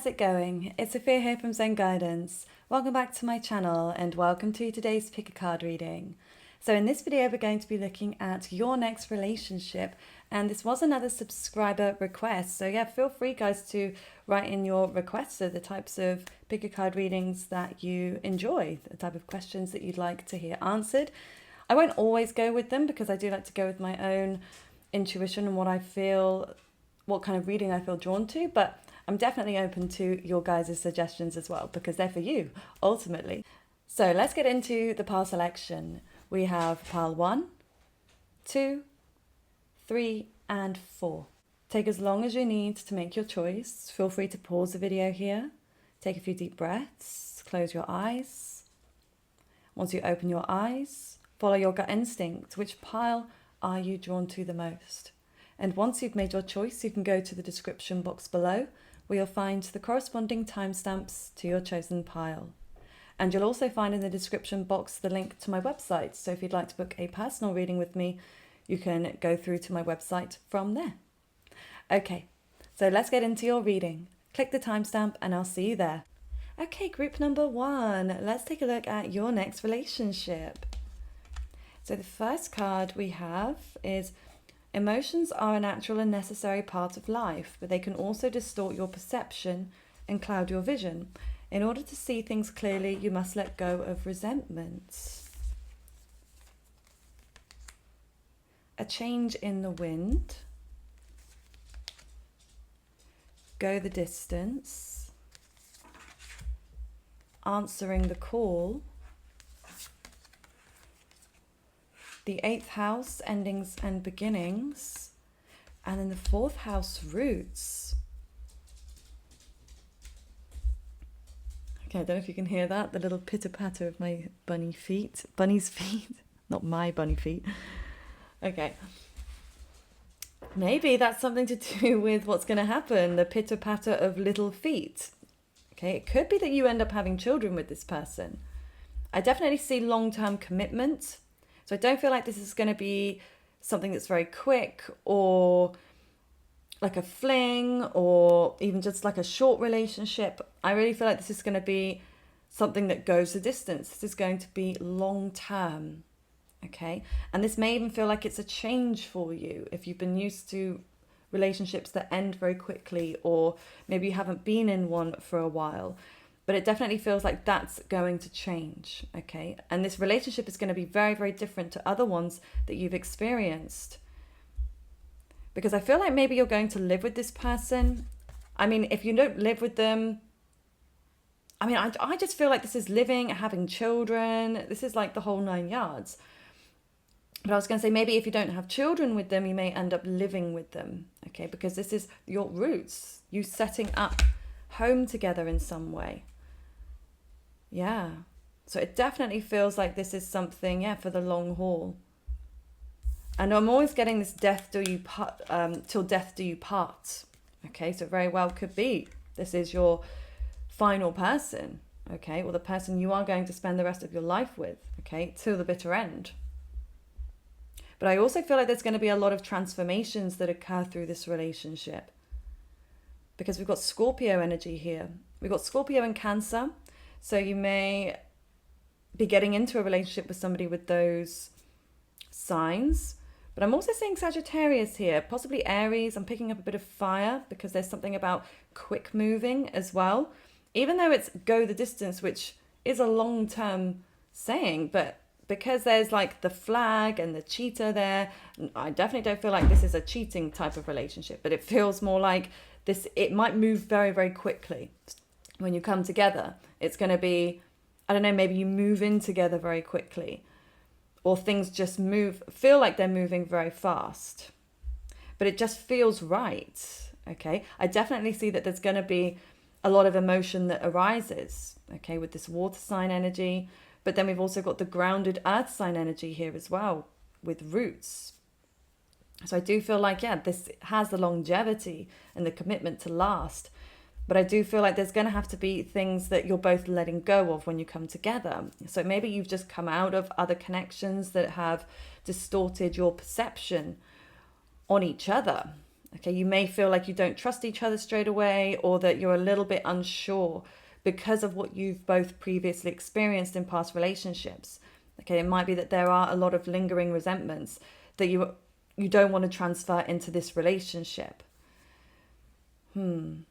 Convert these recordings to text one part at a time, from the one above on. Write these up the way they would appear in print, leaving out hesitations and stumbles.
how's it going? It's Sophia here from Zen Guidance. Welcome back to my channel and welcome to today's pick a card reading. So in this video we're going to be looking at your next relationship, and this was another subscriber request, so yeah, feel free guys to write in your requests of the types of pick a card readings that you enjoy, the type of questions that you'd like to hear answered. I won't always go with them because I do like to go with my own intuition and what kind of reading I feel drawn to, but I'm definitely open to your guys' suggestions as well because they're for you, ultimately. So let's get into the pile selection. We have pile 1, 2, 3, and 4. Take as long as you need to make your choice. Feel free to pause the video here. Take a few deep breaths. Close your eyes. Once you open your eyes, follow your gut instinct. Which pile are you drawn to the most? And once you've made your choice, you can go to the description box below where you'll find the corresponding timestamps to your chosen pile. And you'll also find in the description box the link to my website. So if you'd like to book a personal reading with me, you can go through to my website from there. Okay, so let's get into your reading. Click the timestamp and I'll see you there. Okay, group number 1. Let's take a look at your next relationship. So the first card we have is: emotions are a natural and necessary part of life, but they can also distort your perception and cloud your vision. In order to see things clearly, you must let go of resentment. A change in the wind. Go the distance. Answering the call. The 8th house, endings and beginnings. And then the 4th house, roots. Okay, I don't know if you can hear that, the little pitter-patter of my bunny's feet, not my bunny feet. Okay. Maybe that's something to do with what's going to happen, the pitter-patter of little feet. Okay, it could be that you end up having children with this person. I definitely see long-term commitment. So I don't feel like this is going to be something that's very quick or like a fling or even just like a short relationship. I really feel like this is going to be something that goes the distance. This is going to be long term, okay? And this may even feel like it's a change for you if you've been used to relationships that end very quickly, or maybe you haven't been in one for a while. But it definitely feels like that's going to change, okay? And this relationship is going to be very, very different to other ones that you've experienced. Because I feel like maybe you're going to live with this person. I mean, if you don't live with them, I just feel like this is living, having children. This is like the whole 9 yards. But I was going to say, maybe if you don't have children with them, you may end up living with them, okay? Because this is your roots, you setting up home together in some way. Yeah. So it definitely feels like this is something, for the long haul. And I'm always getting this till death do you part. Okay, so very well could be this is your final person, okay, or the person you are going to spend the rest of your life with, okay, till the bitter end. But I also feel like there's going to be a lot of transformations that occur through this relationship, because we've got Scorpio energy here. We've got Scorpio and Cancer, so you may be getting into a relationship with somebody with those signs. But I'm also seeing Sagittarius here, possibly Aries. I'm picking up a bit of fire because there's something about quick moving as well. Even though it's go the distance, which is a long-term saying, but because there's like the flag and the cheetah there, I definitely don't feel like this is a cheating type of relationship, but it feels more like this. It might move very, very quickly. When you come together, it's going to be, I don't know, maybe you move in together very quickly. Or things just feel like they're moving very fast. But it just feels right, okay? I definitely see that there's going to be a lot of emotion that arises, okay, with this water sign energy. But then we've also got the grounded earth sign energy here as well, with roots. So I do feel like, this has the longevity and the commitment to last. But I do feel like there's going to have to be things that you're both letting go of when you come together. So maybe you've just come out of other connections that have distorted your perception on each other. Okay, you may feel like you don't trust each other straight away, or that you're a little bit unsure because of what you've both previously experienced in past relationships. Okay, it might be that there are a lot of lingering resentments that you don't want to transfer into this relationship. And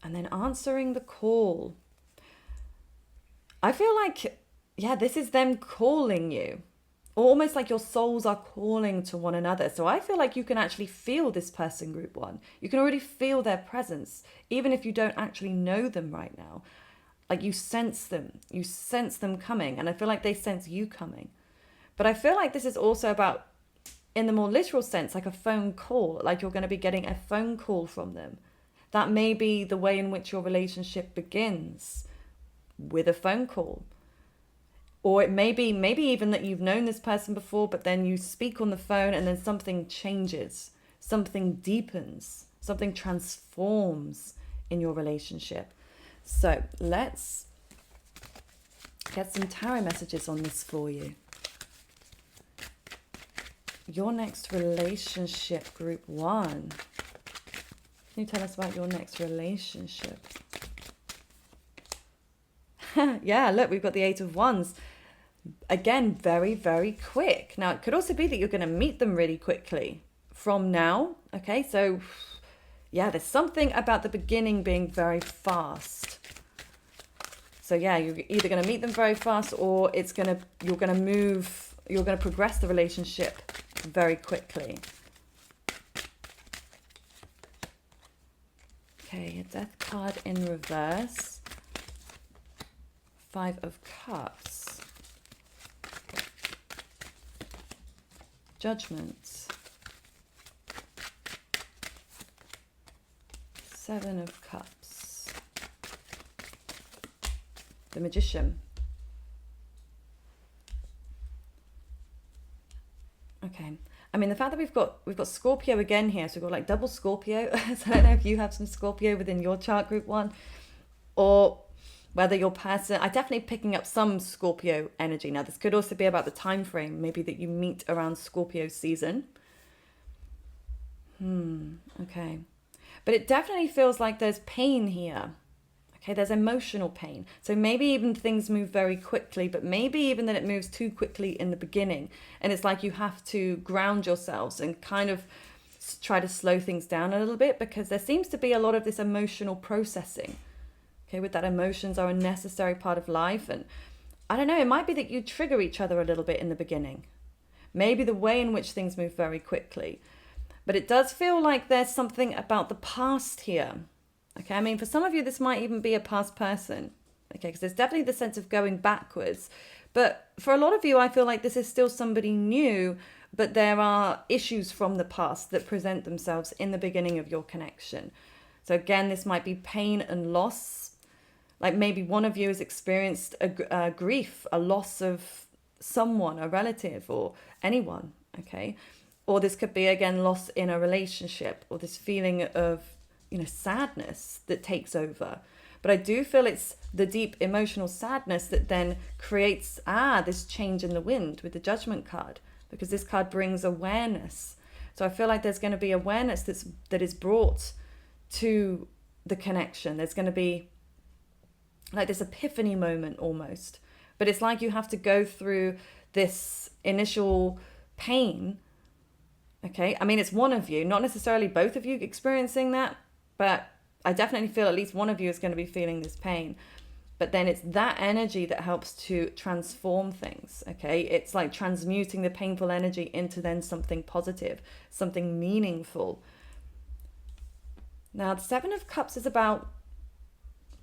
then answering the call. I feel like, yeah, this is them calling you. Almost like your souls are calling to one another. So I feel like you can actually feel this person, group one. You can already feel their presence, even if you don't actually know them right now. Like you sense them coming, and I feel like they sense you coming. But I feel like this is also about, in the more literal sense, like a phone call, like you're going to be getting a phone call from them. That may be the way in which your relationship begins, with a phone call. Or it may be maybe even that you've known this person before, but then you speak on the phone and then something changes, something deepens, something transforms in your relationship. So let's get some tarot messages on this for you. Your next relationship, group one. Can you tell us about your next relationship? Yeah, look, we've got the Eight of Wands. Again, very, very quick. Now, it could also be that you're going to meet them really quickly from now. Okay, so yeah, there's something about the beginning being very fast. So yeah, you're either going to meet them very fast, or you're going to progress the relationship very quickly. Okay, a Death card in reverse. Five of Cups. Judgment. Seven of Cups. The Magician. Okay. I mean, the fact that we've got Scorpio again here, so we've got like double Scorpio. So I don't know if you have some Scorpio within your chart, group one, or whether your person, I'm definitely picking up some Scorpio energy. Now, this could also be about the time frame, maybe that you meet around Scorpio season. Okay. But it definitely feels like there's pain here. Okay, there's emotional pain. So maybe even things move very quickly, but maybe even that it moves too quickly in the beginning. And it's like you have to ground yourselves and kind of try to slow things down a little bit, because there seems to be a lot of this emotional processing. Okay, with that, emotions are a necessary part of life. And I don't know, it might be that you trigger each other a little bit in the beginning. Maybe the way in which things move very quickly. But it does feel like there's something about the past here. Okay, I mean, for some of you, this might even be a past person. Okay, because there's definitely the sense of going backwards. But for a lot of you, I feel like this is still somebody new, but there are issues from the past that present themselves in the beginning of your connection. So again, this might be pain and loss. Like maybe one of you has experienced a grief, a loss of someone, a relative or anyone, okay? Or this could be, again, loss in a relationship, or this feeling of, sadness that takes over. But I do feel it's the deep emotional sadness that then creates, this change in the wind with the Judgment card, because this card brings awareness. So I feel like there's going to be awareness that is brought to the connection. There's going to be like this epiphany moment almost. But it's like you have to go through this initial pain. Okay, I mean, it's one of you, not necessarily both of you experiencing that, but I definitely feel at least one of you is going to be feeling this pain. But then it's that energy that helps to transform things, okay? It's like transmuting the painful energy into then something positive, something meaningful. Now, the Seven of Cups is about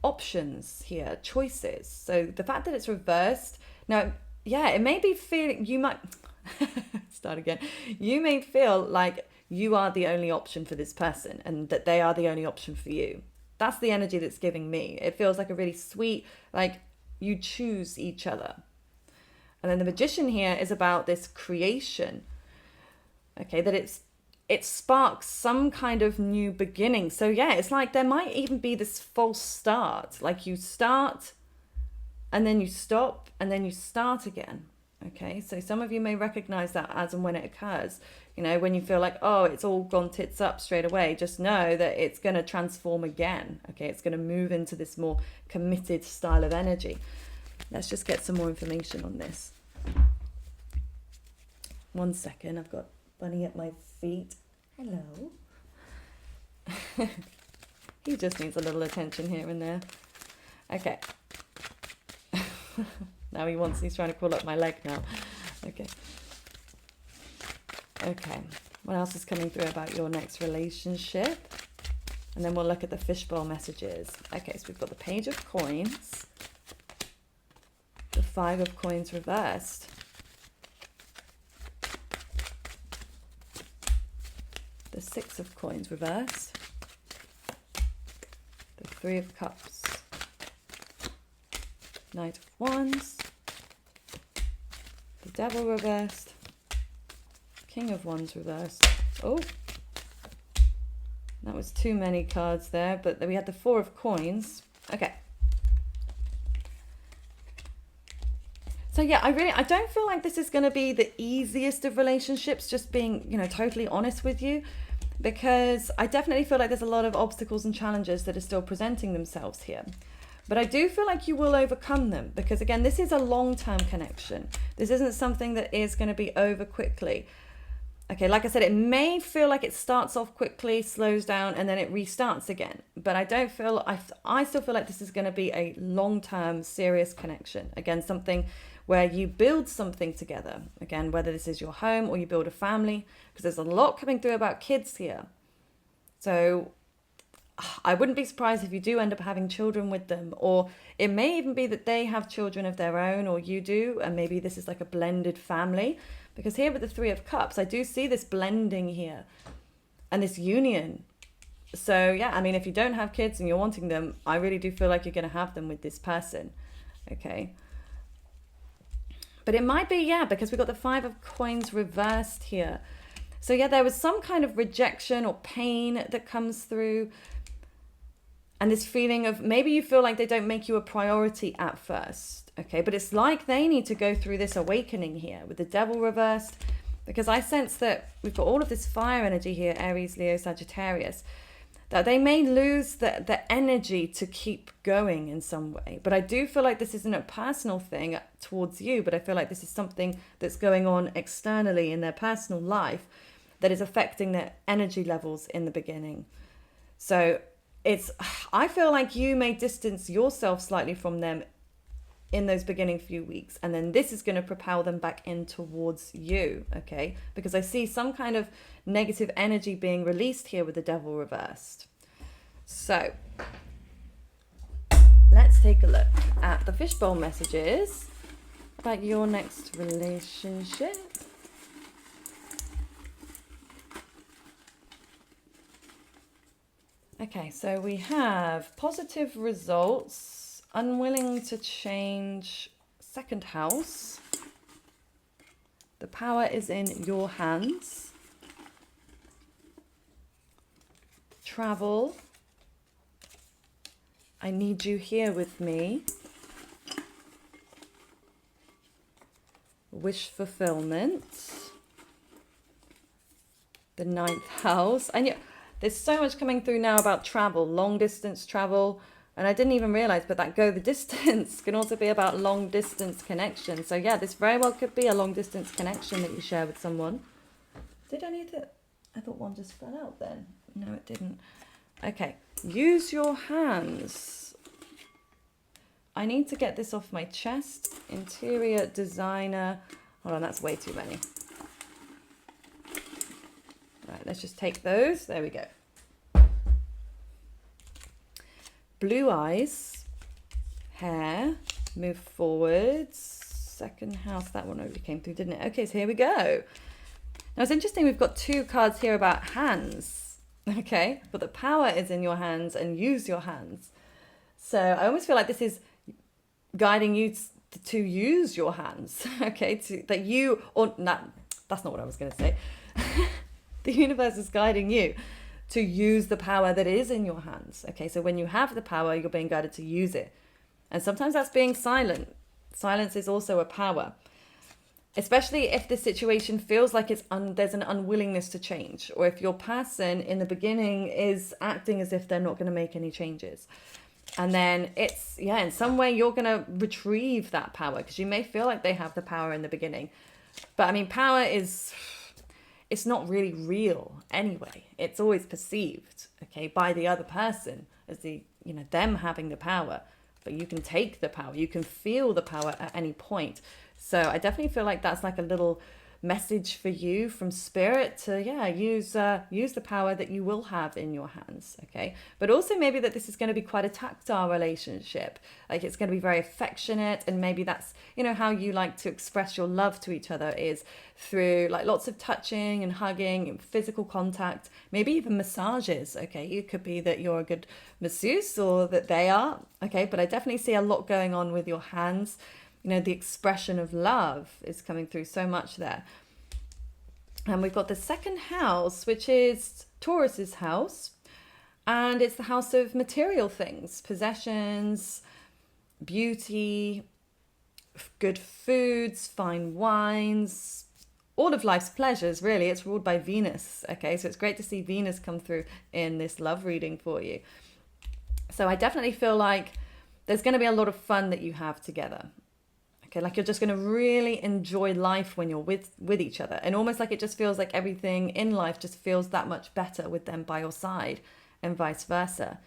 options here, choices. So the fact that it's reversed, now, yeah, it may be feeling, you might, start again. You may feel like you are the only option for this person and that they are the only option for you. That's the energy that's giving me. It feels like a really sweet, like you choose each other. And then the Magician here is about this creation. Okay, that it sparks some kind of new beginning. So yeah, it's like there might even be this false start. Like you start and then you stop and then you start again. Okay, so some of you may recognize that as and when it occurs. You know, when you feel like, oh, it's all gone tits up straight away, just know that it's going to transform again. Okay, it's going to move into this more committed style of energy. Let's just get some more information on this. 1 second, I've got Bunny at my feet. Hello. He just needs a little attention here and there. Okay. Now he's trying to crawl up my leg now. Okay. Okay. What else is coming through about your next relationship? And then we'll look at the fishbowl messages. Okay, so we've got the Page of Coins, the Five of Coins reversed, the Six of Coins reversed, the Three of Cups, Knight of Wands, the Devil reversed, King of Wands reversed. Oh, that was too many cards there, but we had the Four of Coins. Okay. So yeah, I don't feel like this is going to be the easiest of relationships, just being, totally honest with you, because I definitely feel like there's a lot of obstacles and challenges that are still presenting themselves here. But I do feel like you will overcome them, because again, this is a long-term connection. This isn't something that is going to be over quickly. Okay, like I said, it may feel like it starts off quickly, slows down, and then it restarts again. But I still feel like this is going to be a long-term, serious connection. Again, something where you build something together. Again, whether this is your home or you build a family, because there's a lot coming through about kids here. So I wouldn't be surprised if you do end up having children with them, or it may even be that they have children of their own, or you do, and maybe this is like a blended family. Because here with the Three of Cups, I do see this blending here and this union. So yeah, I mean, if you don't have kids and you're wanting them, I really do feel like you're going to have them with this person. Okay. But it might be, yeah, because we've got the Five of Coins reversed here. So yeah, there was some kind of rejection or pain that comes through. And this feeling of maybe you feel like they don't make you a priority at first. Okay, but it's like they need to go through this awakening here with the Devil reversed, because I sense that we've got all of this fire energy here, Aries, Leo, Sagittarius, that they may lose the energy to keep going in some way. But I do feel like this isn't a personal thing towards you, but I feel like this is something that's going on externally in their personal life that is affecting their energy levels in the beginning. So I feel like you may distance yourself slightly from them in those beginning few weeks, and then this is going to propel them back in towards you, okay? Because I see some kind of negative energy being released here with the Devil reversed. So let's take a look at the fishbowl messages about your next relationship. Okay, so we have positive results, unwilling to change, second house. The power is in your hands. Travel. I need you here with me. Wish fulfillment. The ninth house. There's so much coming through now about travel, long distance travel. And I didn't even realize, but that go the distance can also be about long distance connection. So yeah, this very well could be a long distance connection that you share with someone. Did I need it? I thought one just fell out then. No, it didn't. Okay, use your hands. I need to get this off my chest. Interior designer. Hold on, that's way too many. Right, let's just take those. There we go. Blue eyes, hair, move forwards, second house. That one already came through, didn't it? Okay, so here we go. Now it's interesting, we've got two cards here about hands, okay? But the power is in your hands and use your hands. So I almost feel like this is guiding you to use your hands, okay? That's not what I was going to say. The universe is guiding you to use the power that is in your hands. Okay, so when you have the power, you're being guided to use it. And sometimes that's being silent. Silence is also a power. especially if the situation feels like there's an unwillingness to change, or if your person in the beginning is acting as if they're not going to make any changes. And then it's, in some way you're going to retrieve that power, because you may feel like they have the power in the beginning. But I mean, power it's not really real anyway. It's always perceived, okay, by the other person as them having the power. But you can take the power, you can feel the power at any point. So I definitely feel like that's like a little message for you from spirit to use the power that you will have in your hands, okay? But also maybe that this is going to be quite a tactile relationship, like it's going to be very affectionate, and maybe that's how you like to express your love to each other is through like lots of touching and hugging and physical contact, maybe even massages, okay? It could be that you're a good masseuse or that they are, okay? But I definitely see a lot going on with your hands. The expression of love is coming through so much there. And we've got the second house, which is Taurus's house. And it's the house of material things, possessions, beauty, good foods, fine wines, all of life's pleasures, really. It's ruled by Venus, okay? So it's great to see Venus come through in this love reading for you. So I definitely feel like there's going to be a lot of fun that you have together. Okay, like you're just going to really enjoy life when you're with each other. And almost like it just feels like everything in life just feels that much better with them by your side, and vice versa.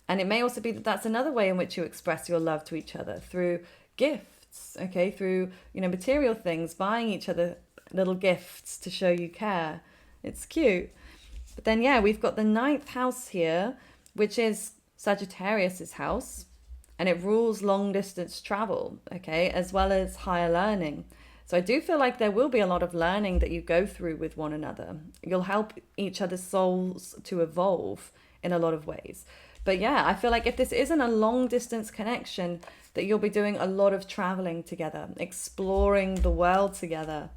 And it may also be that that's another way in which you express your love to each other, through gifts, okay? Through, material things, buying each other little gifts to show you care. It's cute. But then, we've got the 9th house here, which is Sagittarius's house. And it rules long distance travel, okay, as well as higher learning. So I do feel like there will be a lot of learning that you go through with one another. You'll help each other's souls to evolve in a lot of ways. But I feel like if this isn't a long distance connection, that you'll be doing a lot of traveling together, exploring the world together.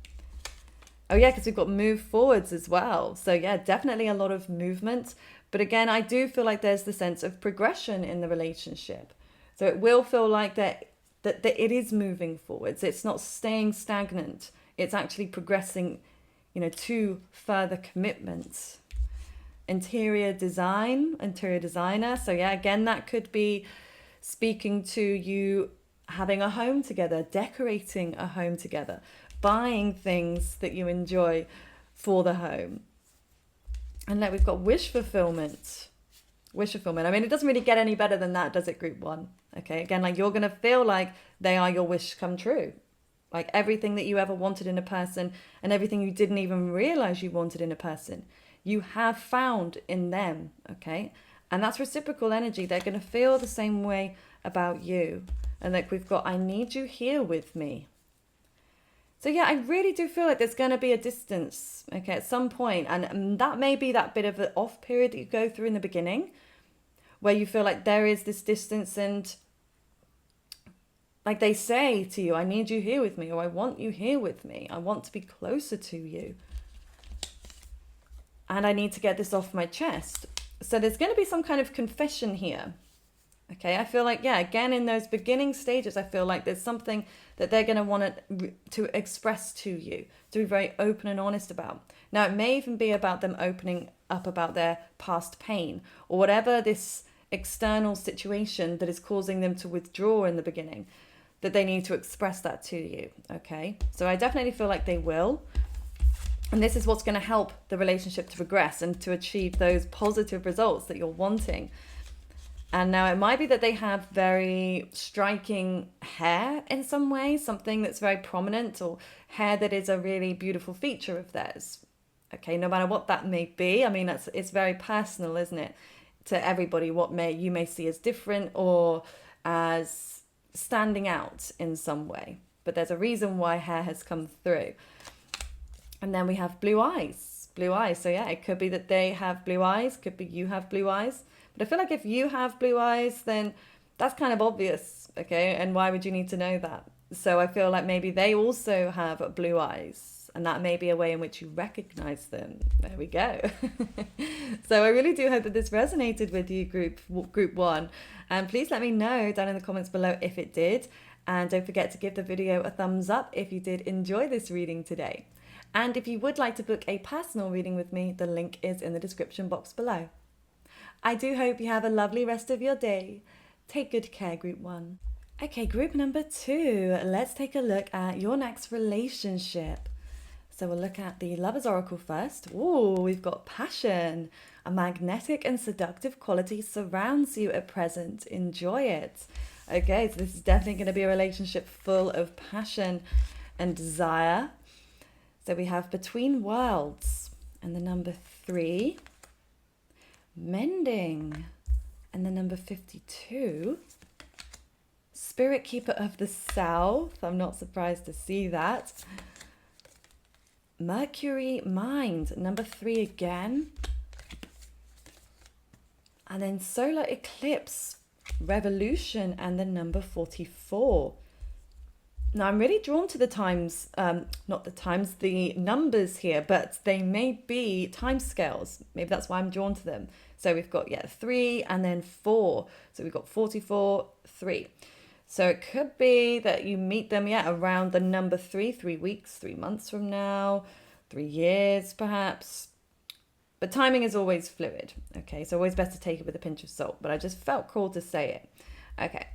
Oh yeah, because we've got move forwards as well. So definitely a lot of movement. But again, I do feel like there's the sense of progression in the relationship. So it will feel like that it is moving forwards. It's not staying stagnant. It's actually progressing, to further commitments. Interior designer. So again, that could be speaking to you having a home together, decorating a home together, buying things that you enjoy for the home. And we've got wish fulfillment. I mean, it doesn't really get any better than that, does it, group 1? Okay, again, like you're going to feel like they are your wish come true. Like everything that you ever wanted in a person, and everything you didn't even realize you wanted in a person, you have found in them, okay? And that's reciprocal energy. They're going to feel the same way about you. And we've got, I need you here with me. So I really do feel like there's going to be a distance, okay, at some point. And that may be that bit of an off period that you go through in the beginning, where you feel like there is this distance, and like they say to you, I need you here with me, or I want you here with me. I want to be closer to you. And I need to get this off my chest. So there's going to be some kind of confession here. Okay, I feel like, again, in those beginning stages, I feel like there's something that they're going to want to express to you, to be very open and honest about. Now, it may even be about them opening up about their past pain, or whatever this external situation that is causing them to withdraw in the beginning, that they need to express that to you, okay? So I definitely feel like they will. And this is what's going to help the relationship to progress and to achieve those positive results that you're wanting. And now it might be that they have very striking hair in some way, something that's very prominent, or hair that is a really beautiful feature of theirs. Okay, no matter what that may be. I mean, it's very personal, isn't it? To everybody, what you may see as different or as standing out in some way. But there's a reason why hair has come through. And then we have blue eyes. So it could be that they have blue eyes, could be you have blue eyes. But I feel like if you have blue eyes, then that's kind of obvious, okay? And why would you need to know that? So I feel like maybe they also have blue eyes, and that may be a way in which you recognize them. There we go. So I really do hope that this resonated with you, group 1. And please let me know down in the comments below if it did. And don't forget to give the video a thumbs up if you did enjoy this reading today. And if you would like to book a personal reading with me, the link is in the description box below. I do hope you have a lovely rest of your day. Take good care, Group 1. Okay, Group number 2. Let's take a look at your next relationship. So we'll look at the Lover's Oracle first. Ooh, we've got passion. A magnetic and seductive quality surrounds you at present. Enjoy it. Okay, so this is definitely going to be a relationship full of passion and desire. So we have Between Worlds and the number 3. Mending and the number 52. Spirit Keeper of the South. I'm not surprised to see that. Mercury Mind, number 3 again. And then Solar Eclipse, Revolution, and the number 44. Now I'm really drawn to the times, the numbers here, but they may be time scales. Maybe that's why I'm drawn to them. So we've got, 3 and then 4. So we've got 44, 3. So it could be that you meet them, around the number 3, 3 weeks, 3 months from now, 3 years perhaps. But timing is always fluid, okay? So always best to take it with a pinch of salt, but I just felt called to say it. Okay.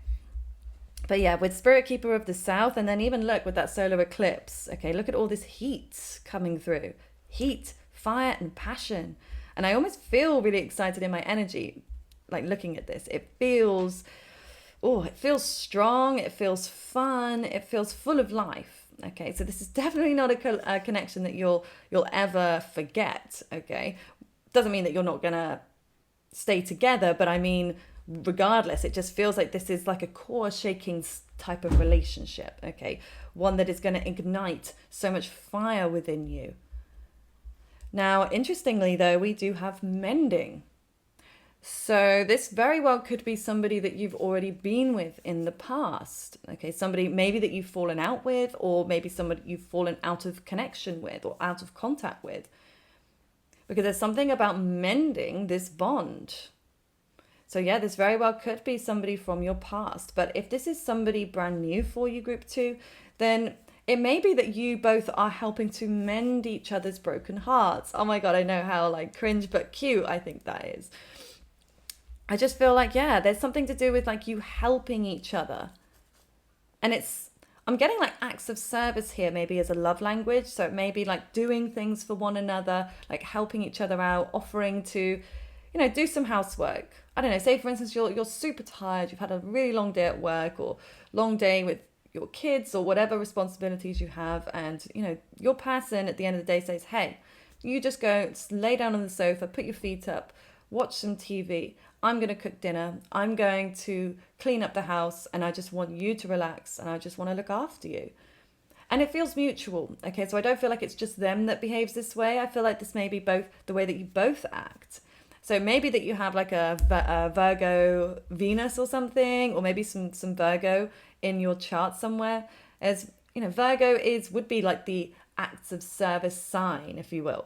But yeah, with Spirit Keeper of the South, and then even look with that solar eclipse, okay? Look at all this heat coming through. Heat, fire, and passion. And I almost feel really excited in my energy, like looking at this. It feels strong, it feels fun, it feels full of life. Okay, so this is definitely not a connection that you'll ever forget, okay? Doesn't mean that you're not going to stay together, but I mean, regardless, it just feels like this is like a core-shaking type of relationship, okay? One that is going to ignite so much fire within you. Now, interestingly, though, we do have mending. So this very well could be somebody that you've already been with in the past. Okay, somebody maybe that you've fallen out with, or maybe somebody you've fallen out of connection with or out of contact with. Because there's something about mending this bond. So yeah, this very well could be somebody from your past. But if this is somebody brand new for you, Group 2, then it may be that you both are helping to mend each other's broken hearts. Oh my God, I know how like cringe but cute I think that is. I just feel like, there's something to do with like you helping each other. And I'm getting like acts of service here, maybe as a love language. So it may be like doing things for one another, like helping each other out, offering to, do some housework. I don't know, say for instance, you're super tired, you've had a really long day at work or long day with your kids or whatever responsibilities you have. And, your person at the end of the day says, hey, you just go lay down on the sofa, put your feet up, watch some TV. I'm going to cook dinner. I'm going to clean up the house, and I just want you to relax, and I just want to look after you. And it feels mutual. Okay, so I don't feel like it's just them that behaves this way. I feel like this may be both the way that you both act. So maybe that you have like a Virgo Venus or something, or maybe some Virgo in your chart somewhere. As Virgo would be like the acts of service sign, if you will.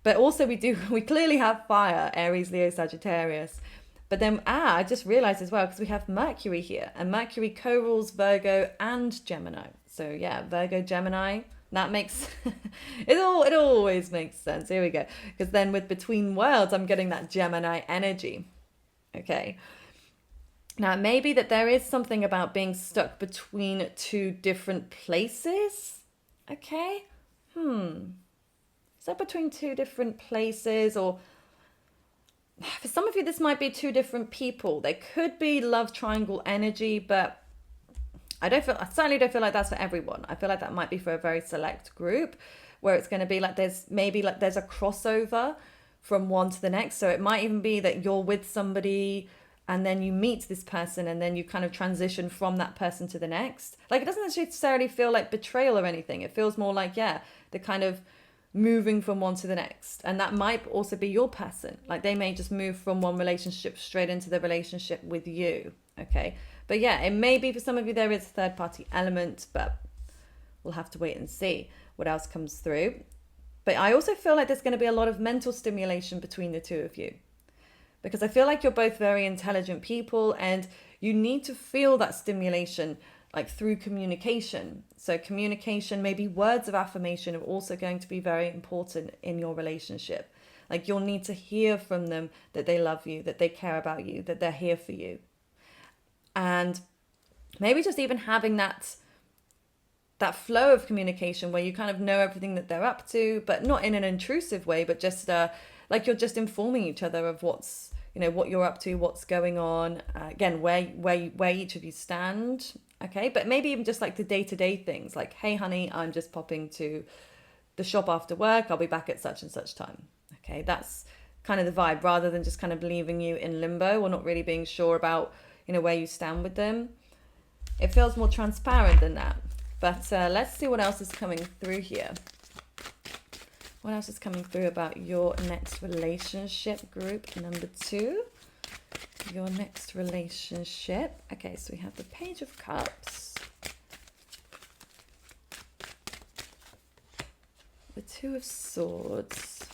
But also we clearly have fire, Aries, Leo, Sagittarius. But then, I just realized as well, because we have Mercury here, and Mercury co-rules Virgo and Gemini. So yeah, Virgo, Gemini, that makes, it always makes sense. Here we go. Because then with Between Worlds, I'm getting that Gemini energy. Okay. Now, it may be that there is something about being stuck between two different places. Okay. So between two different places, or for some of you, this might be two different people. They could be love triangle energy, but I certainly don't feel like that's for everyone. I feel like that might be for a very select group where it's going to be like there's a crossover from one to the next. So it might even be that you're with somebody and then you meet this person and then you kind of transition from that person to the next. Like, it doesn't necessarily feel like betrayal or anything. It feels more like, the kind of moving from one to the next. And that might also be your person. Like, they may just move from one relationship straight into the relationship with you. Okay. But it may be for some of you there is a third party element, but we'll have to wait and see what else comes through. But I also feel like there's going to be a lot of mental stimulation between the two of you, because I feel like you're both very intelligent people and you need to feel that stimulation like through communication. So communication, maybe words of affirmation, are also going to be very important in your relationship. Like you'll need to hear from them that they love you, that they care about you, that they're here for you. And maybe just even having that flow of communication where you kind of know everything that they're up to, but not in an intrusive way, but just like you're just informing each other of what's, what you're up to, what's going on, again, where each of you stand. Okay, but maybe even just like the day-to-day things, like, hey honey, I'm just popping to the shop after work, I'll be back at such and such time. Okay, that's kind of the vibe, rather than just kind of leaving you in limbo or not really being sure about where you stand with them. It feels more transparent than that. But let's see what else is coming through here. What else is coming through about your next relationship, group number 2? Your next relationship. Okay, so we have the Page of Cups, the Two of Swords,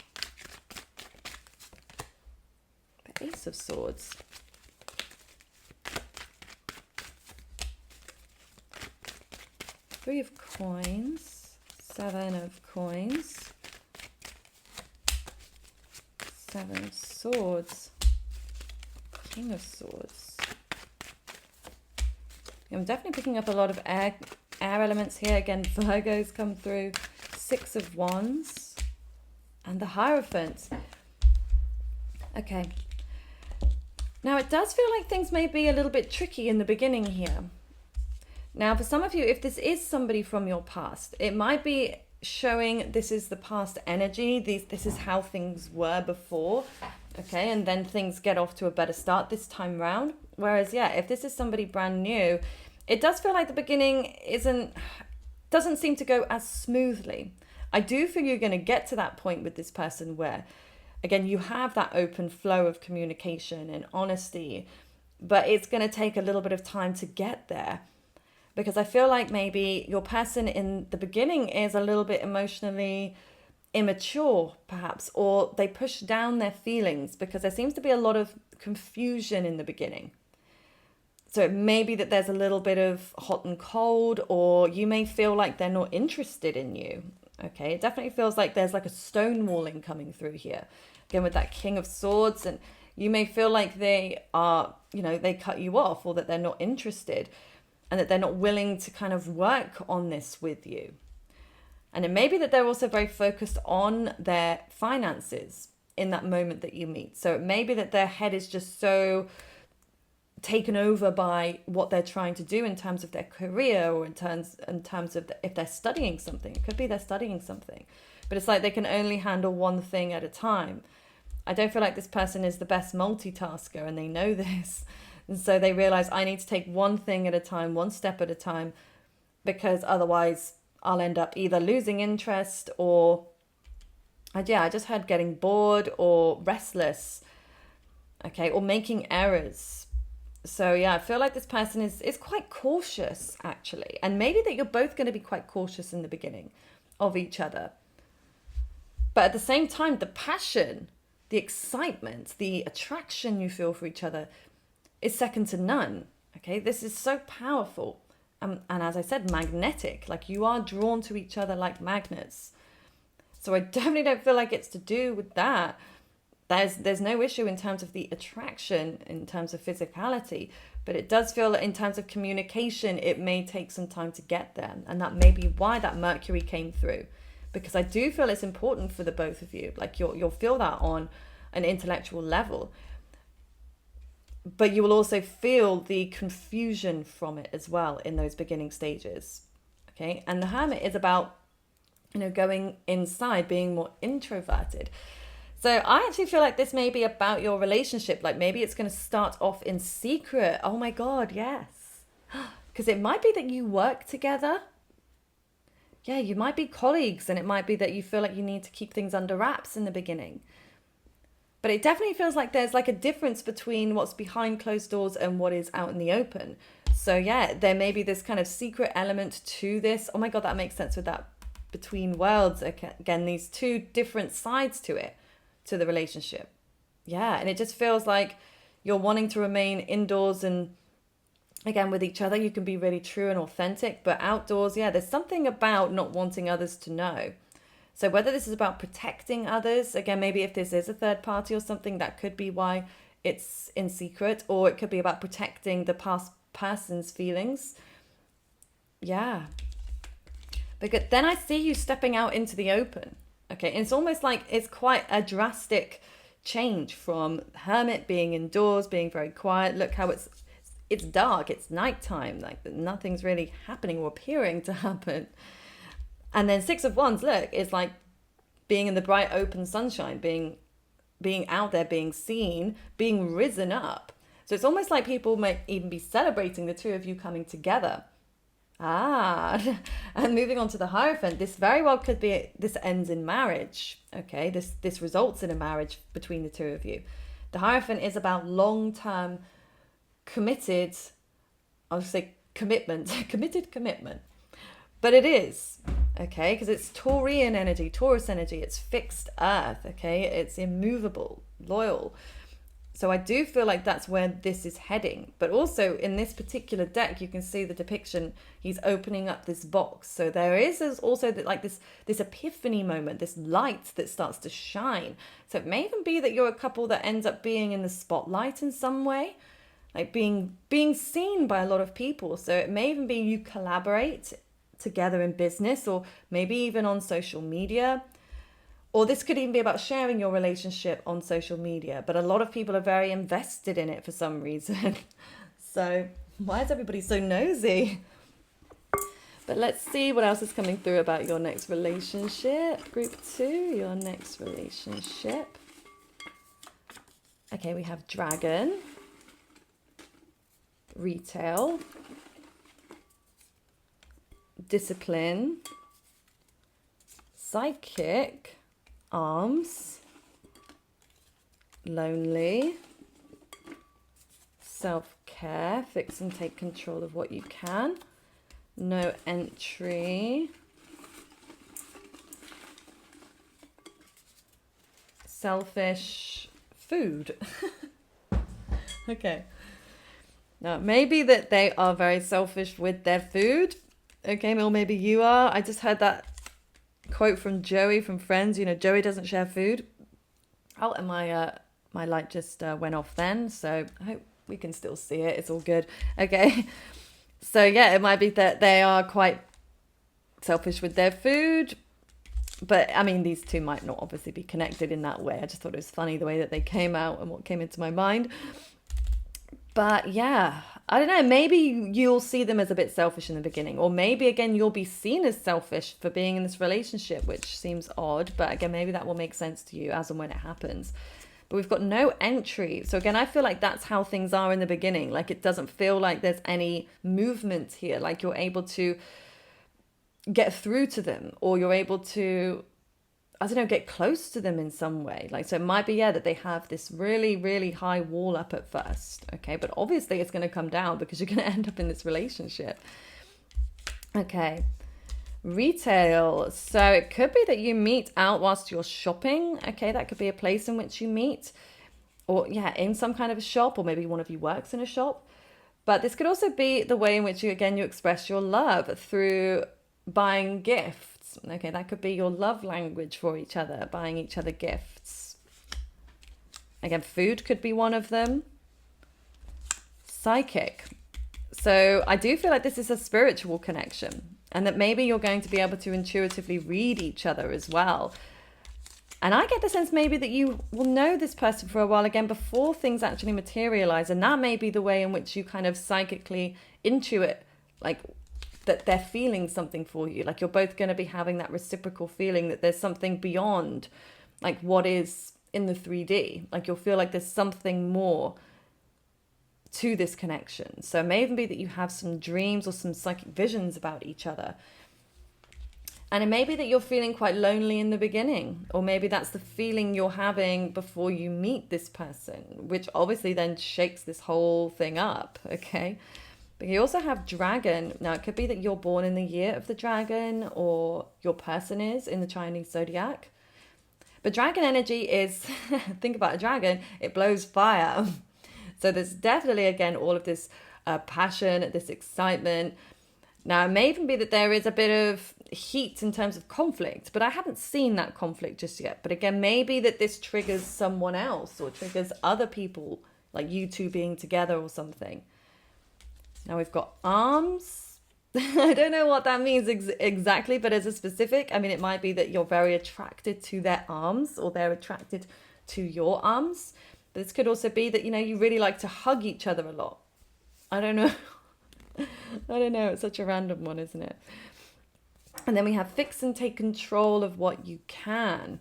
the Ace of Swords, Three of Coins, Seven of Coins, Seven of Swords, King of Swords. I'm definitely picking up a lot of air elements here. Again, Virgos come through. Six of Wands and the Hierophant. Okay. Now, it does feel like things may be a little bit tricky in the beginning here. Now, for some of you, if this is somebody from your past, it might be showing this is the past energy. This is how things were before. Okay, and then things get off to a better start this time round. Whereas, yeah, if this is somebody brand new, it does feel like the beginning doesn't seem to go as smoothly. I do feel you're going to get to that point with this person where, again, you have that open flow of communication and honesty, but it's going to take a little bit of time to get there. Because I feel like maybe your person in the beginning is a little bit emotionally immature, perhaps, or they push down their feelings because there seems to be a lot of confusion in the beginning. So it may be that there's a little bit of hot and cold, or you may feel like they're not interested in you. Okay, it definitely feels like there's like a stonewalling coming through here. Again, with that King of Swords, and you may feel like they are, they cut you off, or that they're not interested, and that they're not willing to kind of work on this with you. And it may be that they're also very focused on their finances in that moment that you meet. So it may be that their head is just so taken over by what they're trying to do in terms of their career, or in terms of if they're studying something. It could be they're studying something, but it's like they can only handle one thing at a time. I don't feel like this person is the best multitasker, and they know this. And so they realize, I need to take one thing at a time, one step at a time, because otherwise I'll end up either losing interest or, I just heard getting bored or restless, okay, or making errors. So yeah, I feel like this person is quite cautious, actually. And maybe that you're both going to be quite cautious in the beginning of each other. But at the same time, the passion, the excitement, the attraction you feel for each other is second to none. Okay, this is so powerful. And as I said, magnetic. Like, you are drawn to each other like magnets. So I definitely don't feel like it's to do with that. There's no issue in terms of the attraction, in terms of physicality, but it does feel that in terms of communication, it may take some time to get there. And that may be why that Mercury came through, because I do feel it's important for the both of you. Like, you'll feel that on an intellectual level, but you will also feel the confusion from it as well in those beginning stages. Okay, and the Hermit is about, going inside, being more introverted. So I actually feel like this may be about your relationship. Like, maybe it's going to start off in secret. Oh my God, yes. Because it might be that you work together. Yeah, you might be colleagues, and it might be that you feel like you need to keep things under wraps in the beginning. But it definitely feels like there's like a difference between what's behind closed doors and what is out in the open. So yeah, there may be this kind of secret element to this. Oh my God, that makes sense with that between worlds. Again, these two different sides to it, to the relationship. Yeah, and it just feels like you're wanting to remain indoors and Again, with each other, you can be really true and authentic, but outdoors, yeah, there's something about not wanting others to know. So whether this is about protecting others, again, maybe if this is a third party or something, that could be why it's in secret, or it could be about protecting the past person's feelings. Yeah. Because then I see you stepping out into the open. Okay. And it's almost like it's quite a drastic change from hermit being indoors, being very quiet. Look how it's dark, it's nighttime, like nothing's really happening or appearing to happen. And then Six of Wands, look, is like being in the bright open sunshine, being out there, being seen, being risen up. So it's almost like people might even be celebrating the two of you coming together. And moving on to the Hierophant, this very well could be, this ends in marriage. Okay, this results in a marriage between the two of you. The Hierophant is about long-term committed, I'll say committed commitment. But it is, okay, because it's Taurian energy, Taurus energy, it's fixed earth, okay, it's immovable, loyal. So I do feel like that's where this is heading. But also in this particular deck, you can see the depiction, he's opening up this box. So there is also like this epiphany moment, this light that starts to shine. So it may even be that you're a couple that ends up being in the spotlight in some way, like being seen by a lot of people. So it may even be you collaborate together in business, or maybe even on social media, or this could even be about sharing your relationship on social media, but a lot of people are very invested in it for some reason. So why is everybody so nosy? But let's see what else is coming through about your next relationship. Group 2, your next relationship. Okay, we have Dragon, Retail, Discipline, Psychic, Arms, Lonely, Self-care, fix and take control of what you can, No entry, Selfish, Food. Okay. Now, maybe that they are very selfish with their food. Okay, or maybe you are. I just heard that quote from Joey from Friends. You know, Joey doesn't share food. Oh, and my light just went off then. So I hope we can still see it. It's all good. Okay. So yeah, it might be that they are quite selfish with their food. But I mean, these two might not obviously be connected in that way. I just thought it was funny the way that they came out and what came into my mind. But yeah, I don't know, maybe you'll see them as a bit selfish in the beginning, or maybe again you'll be seen as selfish for being in this relationship, which seems odd, but again maybe that will make sense to you as and when it happens. But we've got no entry. So again, I feel like that's how things are in the beginning. Like it doesn't feel like there's any movement here, like you're able to get through to them, or you're able to, I don't know, get close to them in some way. Like, so it might be, yeah, that they have this really, really high wall up at first. Okay. But obviously it's going to come down because you're going to end up in this relationship. Okay. Retail. So it could be that you meet out whilst you're shopping. Okay. That could be a place in which you meet, or yeah, in some kind of a shop, or maybe one of you works in a shop. But this could also be the way in which you express your love through buying gifts. Okay, that could be your love language for each other, buying each other gifts. Again, food could be one of them. Psychic. So I do feel like this is a spiritual connection, and that maybe you're going to be able to intuitively read each other as well. And I get the sense maybe that you will know this person for a while again before things actually materialize. And that may be the way in which you kind of psychically intuit, like, that they're feeling something for you. Like you're both going to be having that reciprocal feeling that there's something beyond like what is in the 3D. Like you'll feel like there's something more to this connection. So it may even be that you have some dreams or some psychic visions about each other. And it may be that you're feeling quite lonely in the beginning, or maybe that's the feeling you're having before you meet this person, which obviously then shakes this whole thing up. Okay. But you also have Dragon. Now, it could be that you're born in the year of the dragon, or your person is in the Chinese zodiac. But dragon energy is, think about a dragon, it blows fire. So there's definitely, again, all of this passion, this excitement. Now, it may even be that there is a bit of heat in terms of conflict, but I haven't seen that conflict just yet. But again, maybe that this triggers someone else or triggers other people, like you two being together or something. Now we've got arms. I don't know what that means exactly, but as a specific, I mean, it might be that you're very attracted to their arms or they're attracted to your arms. But this could also be that, you really like to hug each other a lot. I don't know. I don't know. It's such a random one, isn't it? And then we have fix and take control of what you can.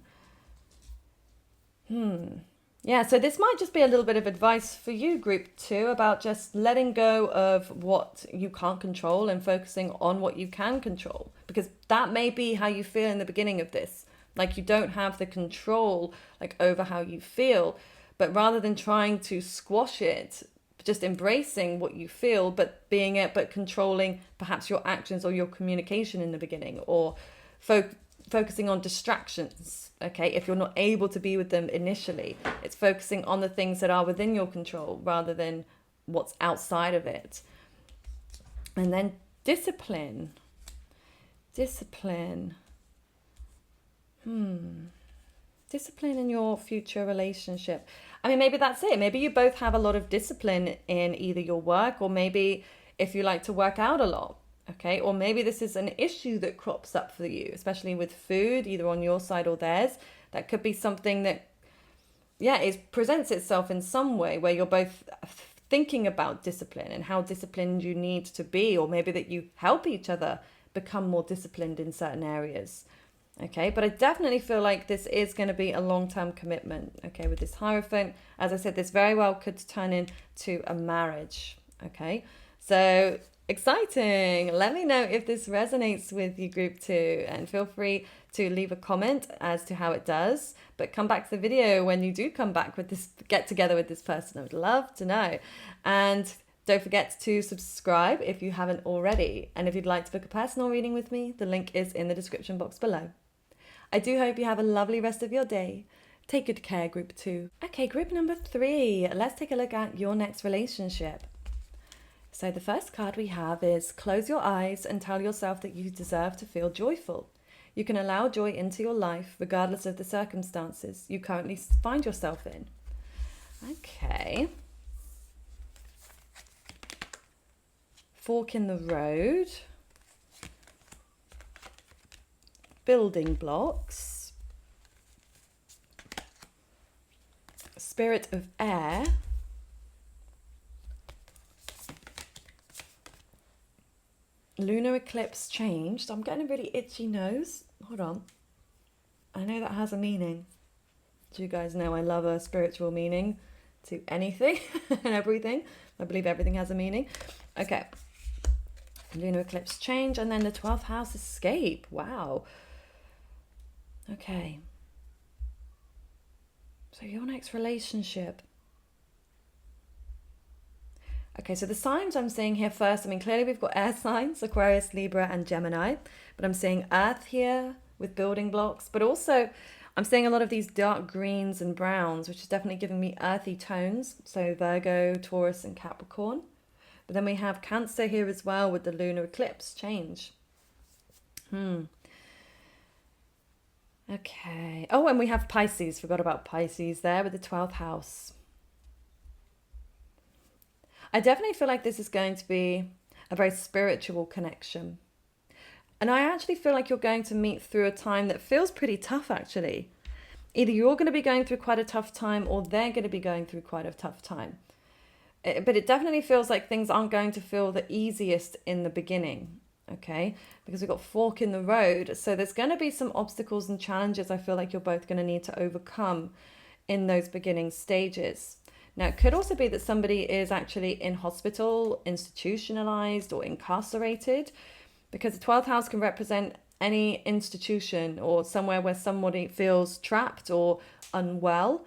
Yeah, so this might just be a little bit of advice for you, group 2, about just letting go of what you can't control and focusing on what you can control. Because that may be how you feel in the beginning of this. Like you don't have the control over how you feel. But rather than trying to squash it, just embracing what you feel, but controlling perhaps your actions or your communication in the beginning, or focusing on distractions. Okay, if you're not able to be with them initially, it's focusing on the things that are within your control rather than what's outside of it. And then discipline. Discipline in your future relationship. I mean, maybe that's it. Maybe you both have a lot of discipline in either your work, or maybe if you like to work out a lot, okay? Or maybe this is an issue that crops up for you, especially with food, either on your side or theirs. That could be something that, presents itself in some way where you're both thinking about discipline and how disciplined you need to be, or maybe that you help each other become more disciplined in certain areas. Okay, but I definitely feel like this is going to be a long-term commitment. Okay, with this Hierophant, as I said, this very well could turn into a marriage. Okay, so exciting. Let me know if this resonates with you, group 2, and feel free to leave a comment as to how it does. But come back to the video when you do come back with this, get together with this person. I would love to know. And don't forget to subscribe if you haven't already. And if you'd like to book a personal reading with me, the link is in the description box below. I do hope you have a lovely rest of your day. Take good care, group 2. Okay, group number 3. Let's take a look at your next relationship. So the first card we have is close your eyes and tell yourself that you deserve to feel joyful. You can allow joy into your life regardless of the circumstances you currently find yourself in. Okay. Fork in the road. Building blocks, spirit of air, lunar eclipse changed. I'm getting a really itchy nose. Hold on. I know that has a meaning. Do you guys know I love a spiritual meaning to anything and everything? I believe everything has a meaning. Okay. Lunar eclipse change, and then the 12th house escape. Wow. Okay, so your next relationship. Okay, so the signs I'm seeing here first, I mean, clearly we've got air signs, Aquarius, Libra, and Gemini, but I'm seeing earth here with building blocks, but also I'm seeing a lot of these dark greens and browns, which is definitely giving me earthy tones, so Virgo, Taurus, and Capricorn. But then we have Cancer here as well with the lunar eclipse change. Okay. Oh, and we have Pisces. Forgot about Pisces there with the 12th house. I definitely feel like this is going to be a very spiritual connection. And I actually feel like you're going to meet through a time that feels pretty tough, actually. Either you're going to be going through quite a tough time, or they're going to be going through quite a tough time. But it definitely feels like things aren't going to feel the easiest in the beginning. Okay, because we've got fork in the road. So there's going to be some obstacles and challenges I feel like you're both going to need to overcome in those beginning stages. Now, it could also be that somebody is actually in hospital, institutionalized, or incarcerated, because the 12th house can represent any institution or somewhere where somebody feels trapped or unwell.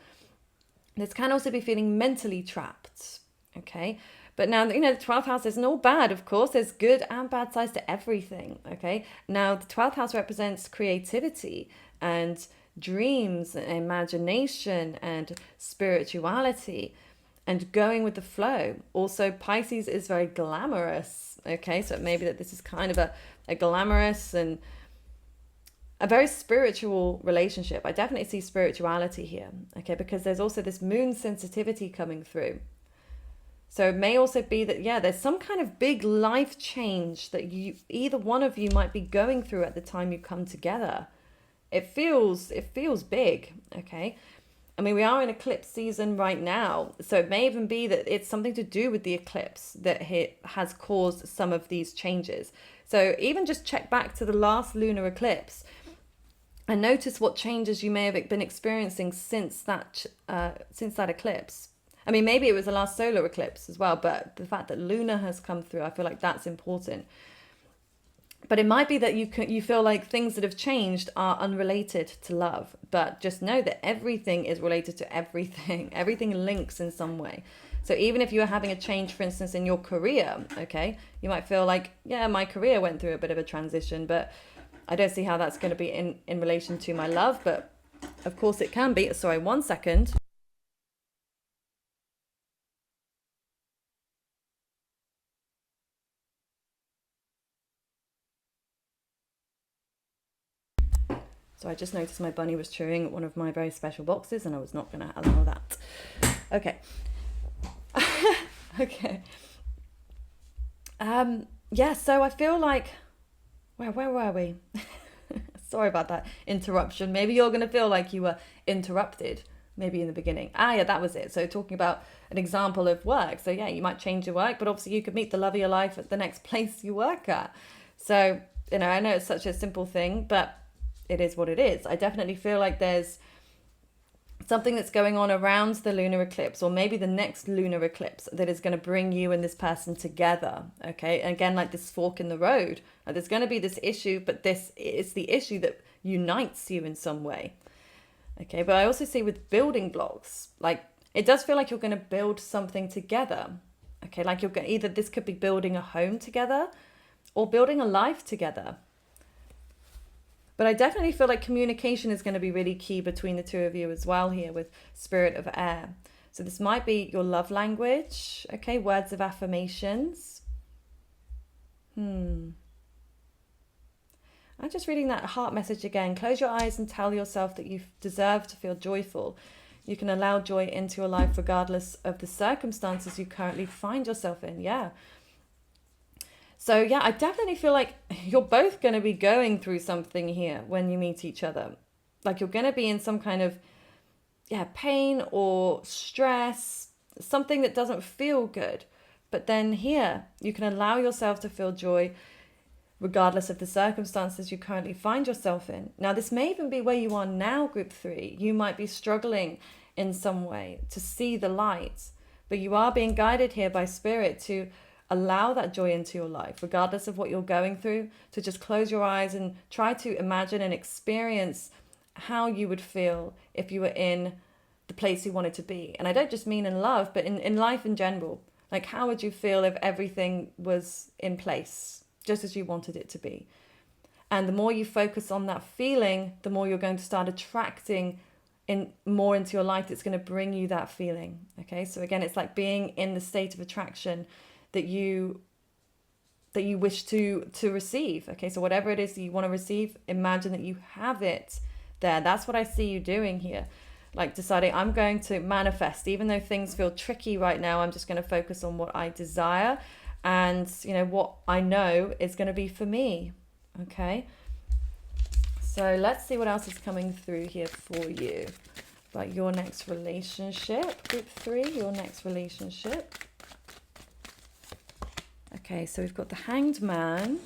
This can also be feeling mentally trapped. Okay. But now, the 12th house isn't all bad, of course. There's good and bad sides to everything, okay? Now, the 12th house represents creativity and dreams and imagination and spirituality. and going with the flow. Also, Pisces is very glamorous. Okay, so maybe that this is kind of a glamorous and a very spiritual relationship. I definitely see spirituality here, okay, because there's also this moon sensitivity coming through. So it may also be that, yeah, there's some kind of big life change that either one of you might be going through at the time you come together. It feels big, okay? I mean, we are in eclipse season right now, so it may even be that it's something to do with the eclipse that has caused some of these changes. So even just check back to the last lunar eclipse and notice what changes you may have been experiencing since that eclipse. I mean, maybe it was the last solar eclipse as well, but the fact that lunar has come through, I feel like that's important. But it might be that you feel like things that have changed are unrelated to love. But just know that everything is related to everything. Everything links in some way. So even if you're having a change, for instance, in your career, okay, you might feel like, yeah, my career went through a bit of a transition, but I don't see how that's going to be in relation to my love. But of course it can be. Sorry, 1 second. So I just noticed my bunny was chewing one of my very special boxes and I was not going to allow that. Okay. Okay. Yeah, so I feel like, where were we? Sorry about that interruption. Maybe you're going to feel like you were interrupted, maybe in the beginning. Yeah, that was it. So talking about an example of work. So yeah, you might change your work, but obviously you could meet the love of your life at the next place you work at. So, I know it's such a simple thing, but it is what it is. I definitely feel like there's something that's going on around the lunar eclipse, or maybe the next lunar eclipse, that is going to bring you and this person together. Okay, and again, like this fork in the road, there's going to be this issue, but this is the issue that unites you in some way. Okay, but I also see with building blocks, like it does feel like you're going to build something together. Okay, like you're going, either this could be building a home together or building a life together. But I definitely feel like communication is going to be really key between the two of you as well here with Spirit of Air. So this might be your love language, okay, words of affirmations. I'm just reading that heart message again. Close your eyes and tell yourself that you deserve to feel joyful. You can allow joy into your life regardless of the circumstances you currently find yourself in. Yeah. So yeah, I definitely feel like you're both going to be going through something here when you meet each other. Like you're going to be in some kind of, pain or stress, something that doesn't feel good. But then here, you can allow yourself to feel joy regardless of the circumstances you currently find yourself in. Now, this may even be where you are now, Group 3. You might be struggling in some way to see the light, but you are being guided here by Spirit to allow that joy into your life, regardless of what you're going through, to just close your eyes and try to imagine and experience how you would feel if you were in the place you wanted to be. And I don't just mean in love, but in life in general. Like, how would you feel if everything was in place, just as you wanted it to be? And the more you focus on that feeling, the more you're going to start attracting more into your life that's going to bring you that feeling. Okay, so again, it's like being in the state of attraction that you wish to receive. Okay, so whatever it is that you want to receive, imagine that you have it there. That's what I see you doing here. Like deciding, I'm going to manifest, even though things feel tricky right now, I'm just going to focus on what I desire and what I know is going to be for me. Okay, so let's see what else is coming through here for you about your next relationship. Group 3, your next relationship. Okay, so we've got the Hanged Man,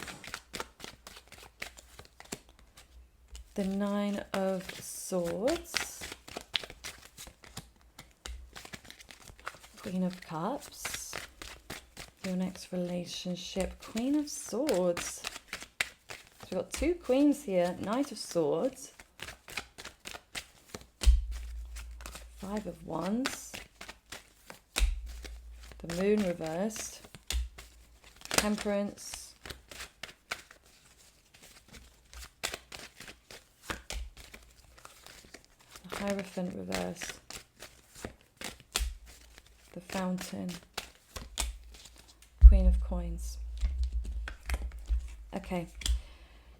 the 9 of Swords, Queen of Cups, your next relationship, Queen of Swords. So we've got 2 queens here, Knight of Swords, 5 of Wands, the Moon reversed, Temperance, the Hierophant reversed, the Fountain. Queen of Coins. Okay.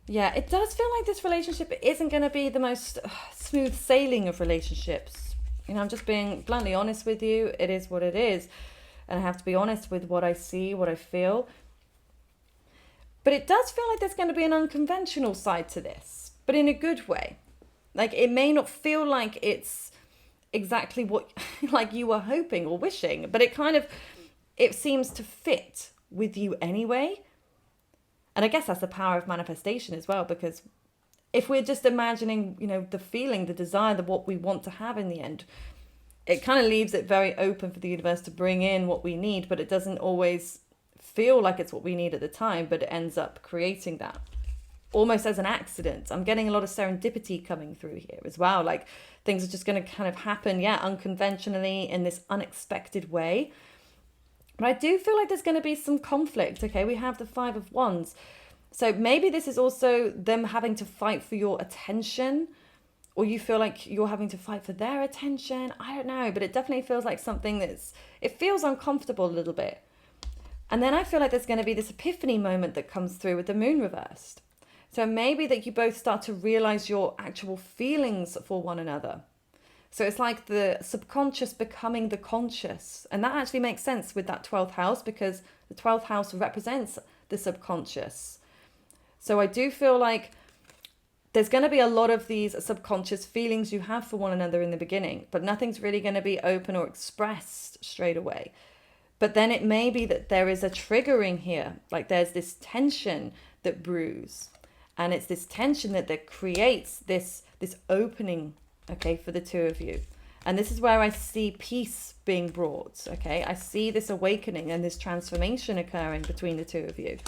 Yeah, it does feel like this relationship isn't going to be the most smooth sailing of relationships. You know, I'm just being bluntly honest with you. It is what it is. And I have to be honest with what I see, what I feel. But it does feel like there's going to be an unconventional side to this, but in a good way. Like, it may not feel like it's exactly what like you were hoping or wishing, but it seems to fit with you anyway. And I guess that's the power of manifestation as well, because if we're just imagining, you know, the feeling, the desire, what we want to have in the end, it kind of leaves it very open for the universe to bring in what we need, but it doesn't always feel like it's what we need at the time, but it ends up creating that almost as an accident. I'm getting a lot of serendipity coming through here as well. Like, things are just going to kind of happen, unconventionally in this unexpected way. But I do feel like there's going to be some conflict. Okay, we have the 5 of Wands. So maybe this is also them having to fight for your attention, or you feel like you're having to fight for their attention. I don't know, but it definitely feels like something it feels uncomfortable a little bit. And then I feel like there's going to be this epiphany moment that comes through with the moon reversed. So maybe that you both start to realize your actual feelings for one another. So it's like the subconscious becoming the conscious. And that actually makes sense with that 12th house, because the 12th house represents the subconscious. So I do feel like there's going to be a lot of these subconscious feelings you have for one another in the beginning, but nothing's really going to be open or expressed straight away. But then it may be that there is a triggering here, like there's this tension that brews, and it's this tension that creates this opening, okay, for the two of you. And this is where I see peace being brought, okay? I see this awakening and this transformation occurring between the two of you.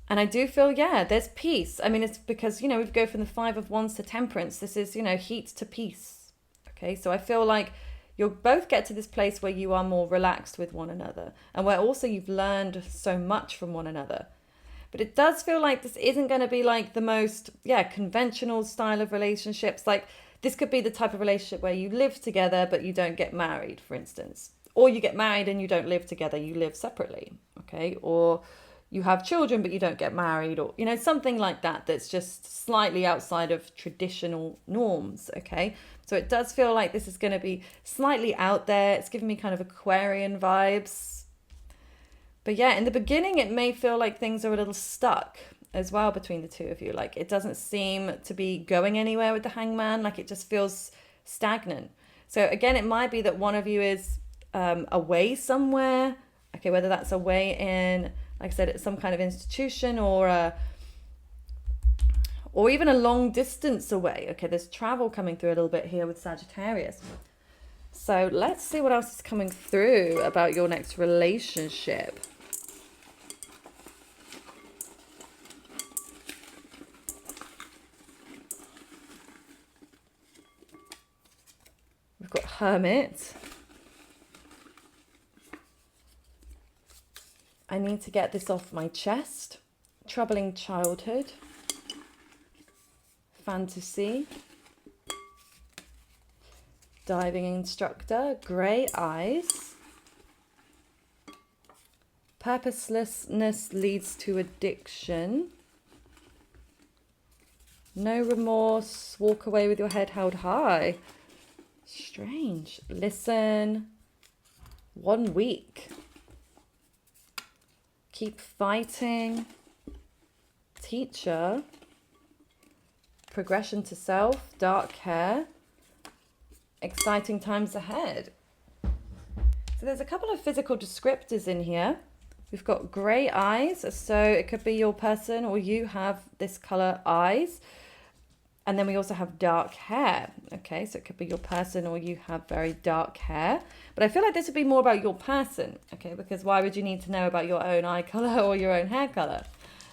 And I do feel, there's peace. I mean, it's because, we go from the 5 of Wands to Temperance. This is, heat to peace, okay? So I feel like you'll both get to this place where you are more relaxed with one another, and where also you've learned so much from one another. But it does feel like this isn't going to be like the most, conventional style of relationships. Like, this could be the type of relationship where you live together, but you don't get married, for instance. Or you get married and you don't live together, you live separately, okay? Or you have children, but you don't get married, or, something like that, that's just slightly outside of traditional norms, okay? So it does feel like this is going to be slightly out there. It's giving me kind of Aquarian vibes. But in the beginning, it may feel like things are a little stuck as well between the two of you. Like, it doesn't seem to be going anywhere with the Hangman. Like, it just feels stagnant. So again, it might be that one of you is away somewhere. Okay, whether that's away in, like I said, it's some kind of institution, or even a long distance away. Okay, there's travel coming through a little bit here with Sagittarius. So let's see what else is coming through about your next relationship. We've got Hermit. I need to get this off my chest. Troubling childhood. Fantasy. Diving instructor. Grey eyes. Purposelessness leads to addiction. No remorse. Walk away with your head held high. Strange. Listen. 1 week. Keep fighting. Teacher. Progression to self. Dark hair. Exciting times ahead. So there's a couple of physical descriptors in here. We've got grey eyes. So it could be your person, or you have this colour eyes. And then we also have dark hair. Okay, so it could be your person, or you have very dark hair. But I feel like this would be more about your person. Okay, because why would you need to know about your own eye colour or your own hair colour?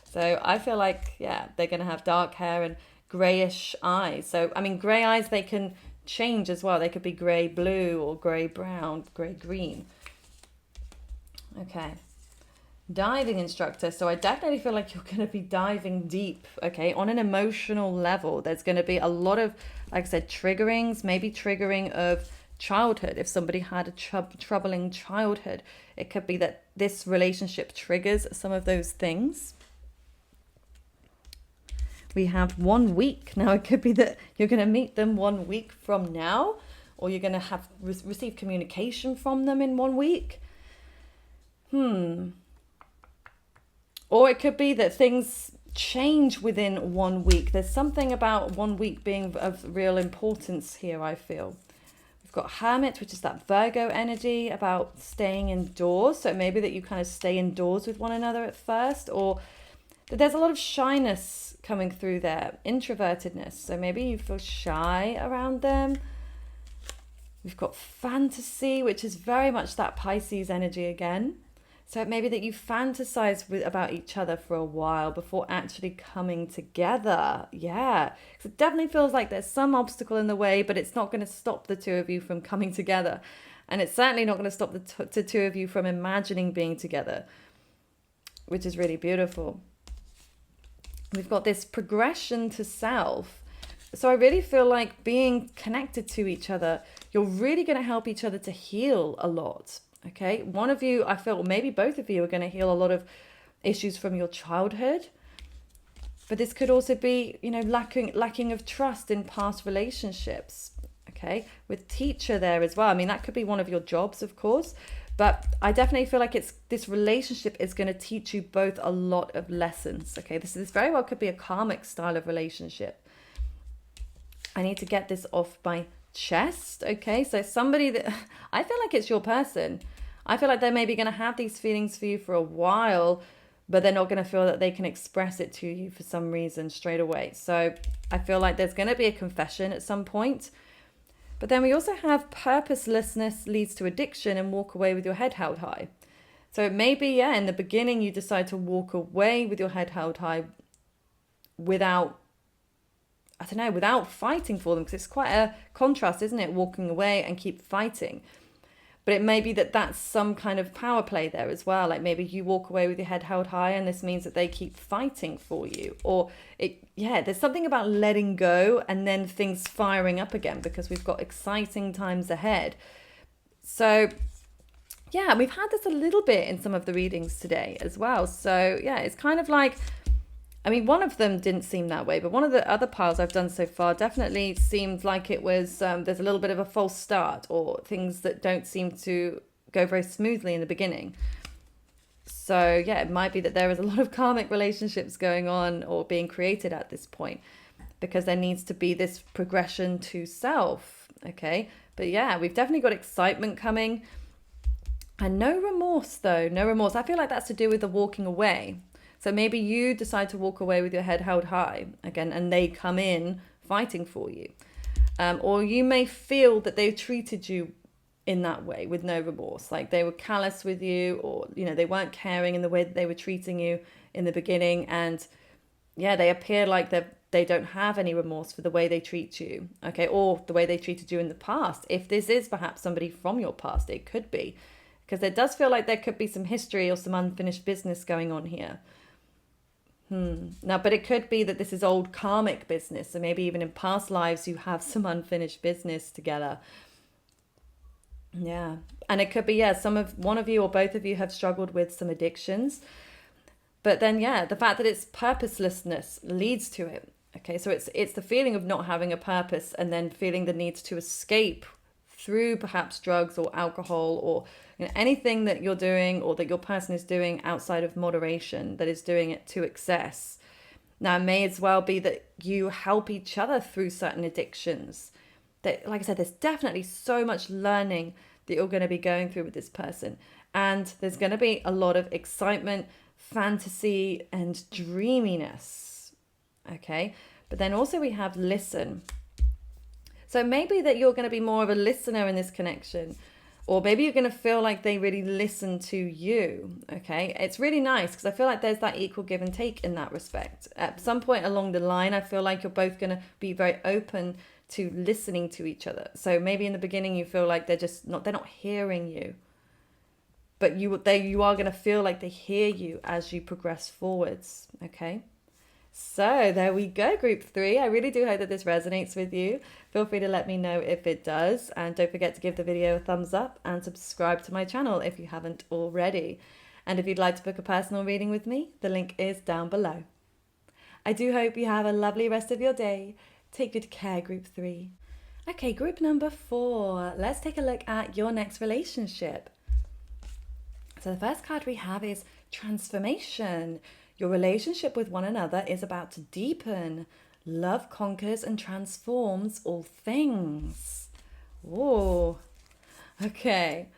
So I feel like, they're going to have dark hair and greyish eyes. So, I mean, grey eyes, they can change as well. They could be grey blue or grey brown, grey green. Okay. Diving instructor. So I definitely feel like you're going to be diving deep, okay, on an emotional level. There's going to be a lot of, like I said, triggerings, maybe triggering of childhood. If somebody had a troubling childhood, it could be that this relationship triggers some of those things. We have 1 week. Now, it could be that you're going to meet them 1 week from now, or you're going to have receive communication from them in 1 week. Or it could be that things change within 1 week. There's something about 1 week being of real importance here, I feel. We've got Hermit, which is that Virgo energy about staying indoors. So maybe that you kind of stay indoors with one another at first, or that there's a lot of shyness coming through there, introvertedness. So maybe you feel shy around them. We've got Fantasy, which is very much that Pisces energy again. So it may be that you fantasize about each other for a while before actually coming together. Yeah, because it definitely feels like there's some obstacle in the way, but it's not going to stop the two of you from coming together. And it's certainly not going to stop the two of you from imagining being together, which is really beautiful. We've got this progression to self. So I really feel like being connected to each other, you're really going to help each other to heal a lot. Okay, one of you, I feel, maybe both of you are going to heal a lot of issues from your childhood. But this could also be, lacking of trust in past relationships. Okay, with teacher there as well. I mean, that could be one of your jobs, of course. But I definitely feel like this relationship is going to teach you both a lot of lessons. Okay, this very well could be a karmic style of relationship. I need to get this off my chest. Okay, so somebody that I feel like it's your person. I feel like they're maybe going to have these feelings for you for a while, but they're not going to feel that they can express it to you for some reason straight away. So I feel like there's going to be a confession at some point. But then we also have purposelessness leads to addiction and walk away with your head held high. So it may be, in the beginning you decide to walk away with your head held high without fighting for them, because it's quite a contrast, isn't it? Walking away and keep fighting. But it may be that that's some kind of power play there as well. Like maybe you walk away with your head held high and this means that they keep fighting for you. Or there's something about letting go and then things firing up again, because we've got exciting times ahead. So yeah, we've had this a little bit in some of the readings today as well. So yeah, it's kind of like, I mean, one of them didn't seem that way, but one of the other piles I've done so far definitely seemed like it was, there's a little bit of a false start, or things that don't seem to go very smoothly in the beginning. So yeah, it might be that there is a lot of karmic relationships going on or being created at this point, because there needs to be this progression to self. Okay, but yeah, we've definitely got excitement coming. And no remorse though, no remorse. I feel like that's to do with the walking away. So maybe you decide to walk away with your head held high again, and they come in fighting for you. Or you may feel that they've treated you in that way with no remorse, like they were callous with you, or, they weren't caring in the way that they were treating you in the beginning. And yeah, they appear like they don't have any remorse for the way they treat you. Okay, or the way they treated you in the past. If this is perhaps somebody from your past, it could be, because it does feel like there could be some history or some unfinished business going on here. Now, but it could be that this is old karmic business. So maybe even in past lives, you have some unfinished business together. Yeah. And it could be, one of you or both of you have struggled with some addictions. But then, the fact that it's purposelessness leads to it. Okay. So it's the feeling of not having a purpose, and then feeling the need to escape through perhaps drugs or alcohol, or anything that you're doing or that your person is doing outside of moderation, that is doing it to excess. Now, it may as well be that you help each other through certain addictions. That, like I said, there's definitely so much learning that you're going to be going through with this person. And there's going to be a lot of excitement, fantasy, and dreaminess. Okay. But then also we have listen. So maybe that you're going to be more of a listener in this connection, or maybe you're going to feel like they really listen to you. Okay, it's really nice, because I feel like there's that equal give and take in that respect. At some point along the line, I feel like you're both going to be very open to listening to each other. So maybe in the beginning you feel like they're not hearing you, but you are going to feel like they hear you as you progress forwards. Okay. So there we go, group 3. I really do hope that this resonates with you. Feel free to let me know if it does. And don't forget to give the video a thumbs up and subscribe to my channel if you haven't already. And if you'd like to book a personal reading with me, the link is down below. I do hope you have a lovely rest of your day. Take good care, group 3. Okay, group number 4. Let's take a look at your next relationship. So the first card we have is transformation. Your relationship with one another is about to deepen. Love conquers and transforms all things. Whoa. Okay.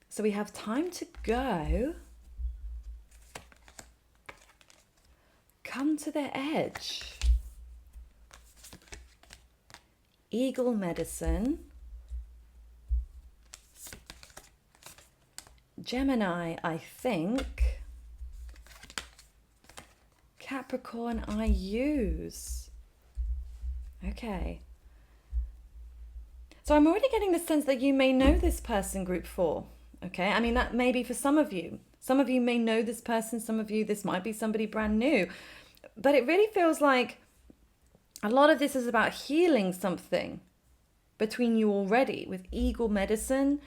So we have time to go. Come to the edge. Eagle medicine. Gemini, I think. Capricorn, I use. Okay. So I'm already getting the sense that you may know this person, group 4. Okay. I mean, that may be for some of you. Some of you may know this person. Some of you, this might be somebody brand new. But it really feels like a lot of this is about healing something between you already with eagle medicine.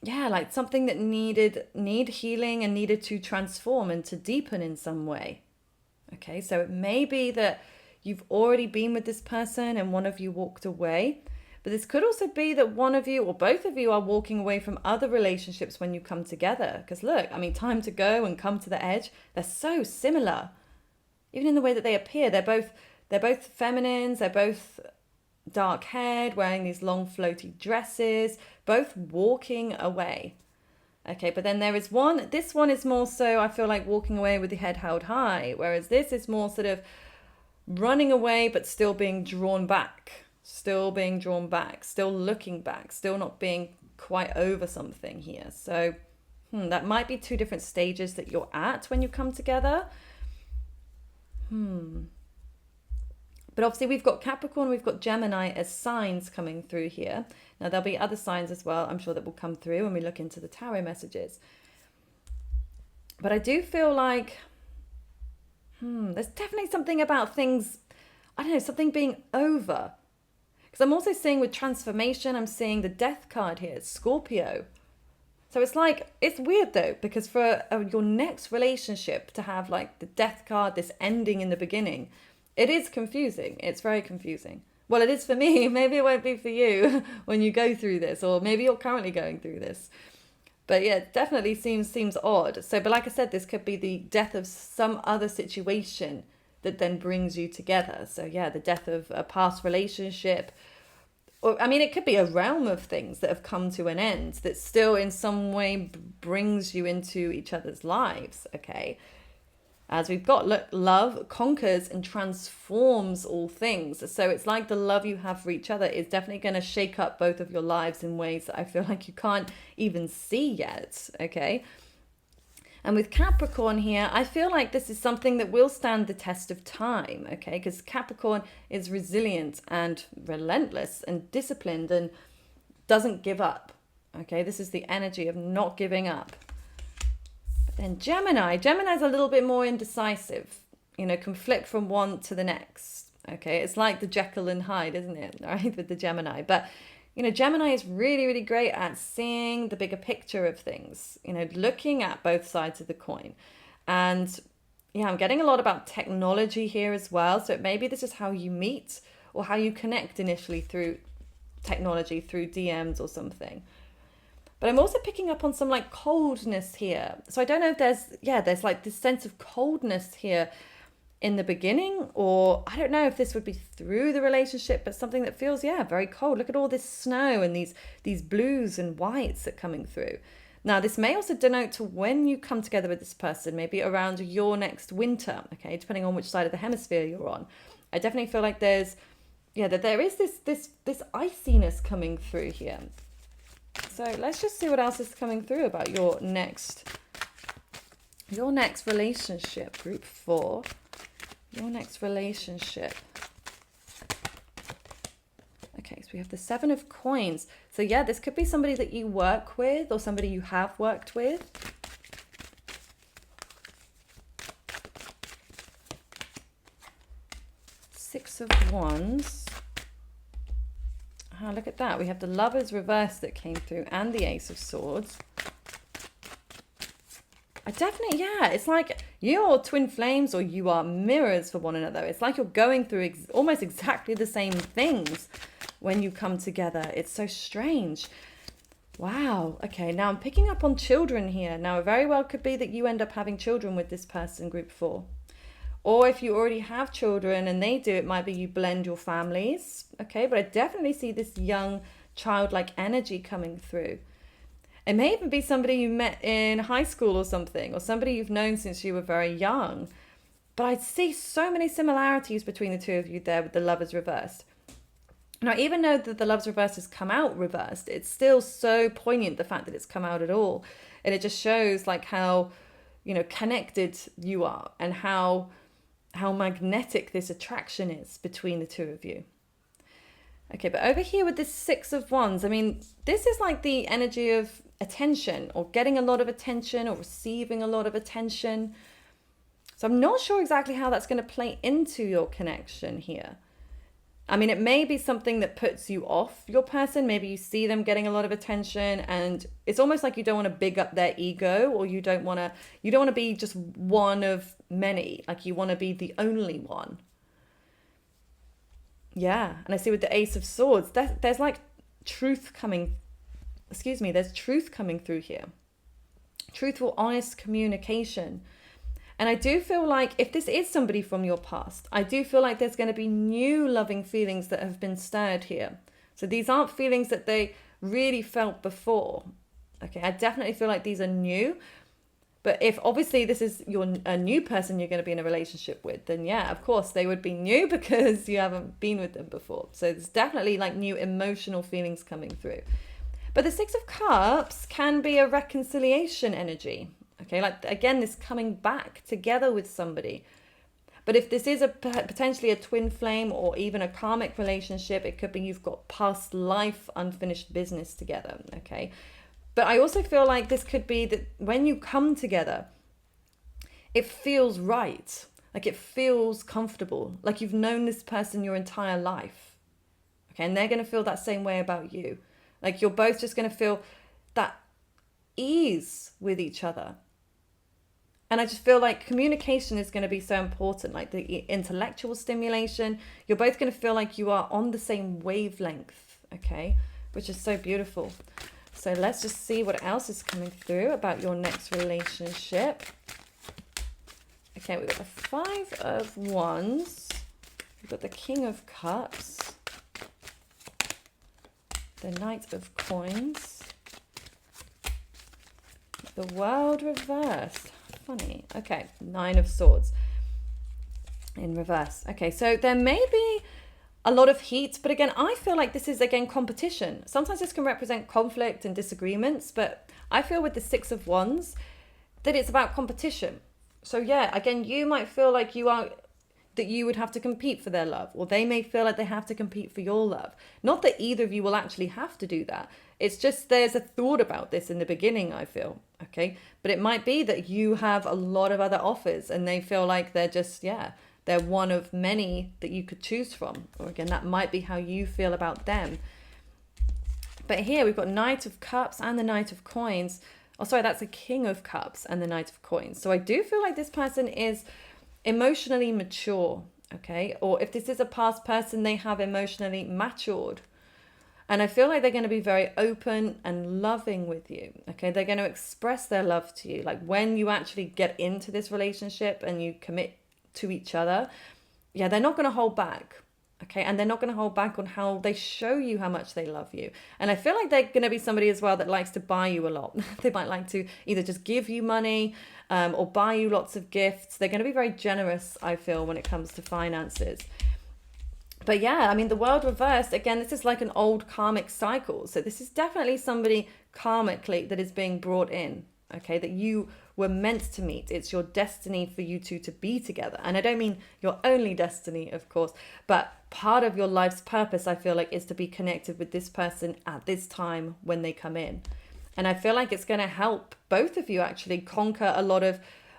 Yeah, like something that need healing and needed to transform and to deepen in some way. Okay, so it may be that you've already been with this person and one of you walked away. But this could also be that one of you or both of you are walking away from other relationships when you come together. Because look, I mean, time to go and come to the edge, they're so similar. Even in the way that they appear, they're both feminines, they're both dark haired, wearing these long floaty dresses, both walking away. Okay, but then there is one, this one is more so, I feel like walking away with the head held high, whereas this is more sort of running away, but still being drawn back, still looking back, still not being quite over something here. So that might be 2 different stages that you're at when you come together. But obviously we've got Capricorn, we've got Gemini as signs coming through here. Now there'll be other signs as well, I'm sure, that will come through when we look into the tarot messages. But I do feel like there's definitely something about things, I don't know, something being over. Because I'm also seeing with transformation, I'm seeing the death card here, it's Scorpio. So it's like, it's weird though, because for your next relationship to have like the death card, this ending in the beginning, it is confusing. It's very confusing. Well, it is for me. Maybe it won't be for you when you go through this, or maybe you're currently going through this. But yeah, it definitely seems odd. So, but like I said, this could be the death of some other situation that then brings you together. So yeah, the death of a past relationship. Or, I mean, it could be a realm of things that have come to an end that still in some way brings you into each other's lives, okay? As we've got, look, love conquers and transforms all things. So it's like the love you have for each other is definitely going to shake up both of your lives in ways that I feel like you can't even see yet, okay? And with Capricorn here, I feel like this is something that will stand the test of time, okay? Because Capricorn is resilient and relentless and disciplined and doesn't give up, okay? This is the energy of not giving up. Then Gemini's a little bit more indecisive, you know, can flip from one to the next. Okay, it's like the Jekyll and Hyde, isn't it? Right, with the Gemini. But, you know, Gemini is really, really great at seeing the bigger picture of things, you know, looking at both sides of the coin. And yeah, I'm getting a lot about technology here as well. So maybe this is how you meet or how you connect initially through technology, through DMs or something. But I'm also picking up on some like coldness here. So I don't know if there's like this sense of coldness here in the beginning, or I don't know if this would be through the relationship, but something that feels, very cold. Look at all this snow and these blues and whites that are coming through. Now, this may also denote to when you come together with this person, maybe around your next winter, okay, depending on which side of the hemisphere you're on. I definitely feel like that there is this iciness coming through here. So let's just see what else is coming through about your next relationship, group 4. Your next relationship. Okay, so we have the 7 of coins. So yeah, this could be somebody that you work with or somebody you have worked with. Six of Wands. Look at that. We have the Lovers reverse that came through and the Ace of Swords. It's like you're twin flames or you are mirrors for one another. It's like you're going through almost exactly the same things when you come together. It's so strange. Wow. Okay, now I'm picking up on children here. Now, it very well could be that you end up having children with this person, group 4. Or if you already have children and they do, it might be you blend your families. Okay, but I definitely see this young childlike energy coming through. It may even be somebody you met in high school or something, or somebody you've known since you were very young. But I see so many similarities between the two of you there with the Lovers reversed. Now, even though that the Lovers reversed has come out reversed, it's still so poignant, the fact that it's come out at all. And it just shows like how, connected you are and how magnetic this attraction is between the two of you. Okay, but over here with this Six of Wands, I mean, this is like the energy of attention or getting a lot of attention or receiving a lot of attention. So I'm not sure exactly how that's going to play into your connection here. I mean, it may be something that puts you off your person. Maybe you see them getting a lot of attention and it's almost like you don't want to big up their ego, or you don't want to be just one of many. Like you want to be the only one. Yeah, and I see with the Ace of Swords, there's like truth coming, there's truth coming through here. Truthful, honest communication. And I do feel like if this is somebody from your past, I do feel like there's going to be new loving feelings that have been stirred here. So these aren't feelings that they really felt before. Okay, I definitely feel like these are new. But if obviously this is a new person you're going to be in a relationship with, then yeah, of course they would be new because you haven't been with them before. So there's definitely like new emotional feelings coming through. But the Six of Cups can be a reconciliation energy. Okay, like again, this coming back together with somebody. But if this is potentially a twin flame or even a karmic relationship, it could be you've got past life unfinished business together. Okay. But I also feel like this could be that when you come together, it feels right. Like it feels comfortable. Like you've known this person your entire life. Okay. And they're going to feel that same way about you. Like you're both just going to feel that ease with each other. And I just feel like communication is going to be so important. Like the intellectual stimulation, you're both going to feel like you are on the same wavelength. Okay. Which is so beautiful. So let's just see what else is coming through about your next relationship. Okay, we've got the Five of Wands. We've got the King of Cups. The Knight of Coins. The World reversed. Funny. Okay, Nine of Swords in reverse. Okay, so there may be a lot of heat, but again, I feel like this is again competition. Sometimes this can represent conflict and disagreements, but I feel with the Six of Wands that it's about competition. So yeah, again, you might feel like that you would have to compete for their love, or they may feel like they have to compete for your love. Not that either of you will actually have to do that. It's just there's a thought about this in the beginning, I feel. Okay, but it might be that you have a lot of other offers and they feel like they're just, they're one of many that you could choose from. Or again, that might be how you feel about them. But here we've got Knight of Cups and the Knight of Coins. Oh, sorry, that's the King of Cups and the Knight of Coins. So I do feel like this person is emotionally mature, okay? Or if this is a past person, they have emotionally matured. And I feel like they're going to be very open and loving with you, okay? They're going to express their love to you. Like when you actually get into this relationship and you commit to each other, they're not going to hold back, okay? And they're not going to hold back on how they show you how much they love you. And I feel like they're going to be somebody as well that likes to buy you a lot. They might like to either just give you money or buy you lots of gifts. They're going to be very generous, I feel, when it comes to finances. But yeah, I mean, the World reversed, again, this is like an old karmic cycle. So this is definitely somebody karmically that is being brought in, okay, that you were meant to meet. It's your destiny for you two to be together. And I don't mean your only destiny, of course, but part of your life's purpose, I feel like, is to be connected with this person at this time when they come in. And I feel like it's going to help both of you actually conquer a lot of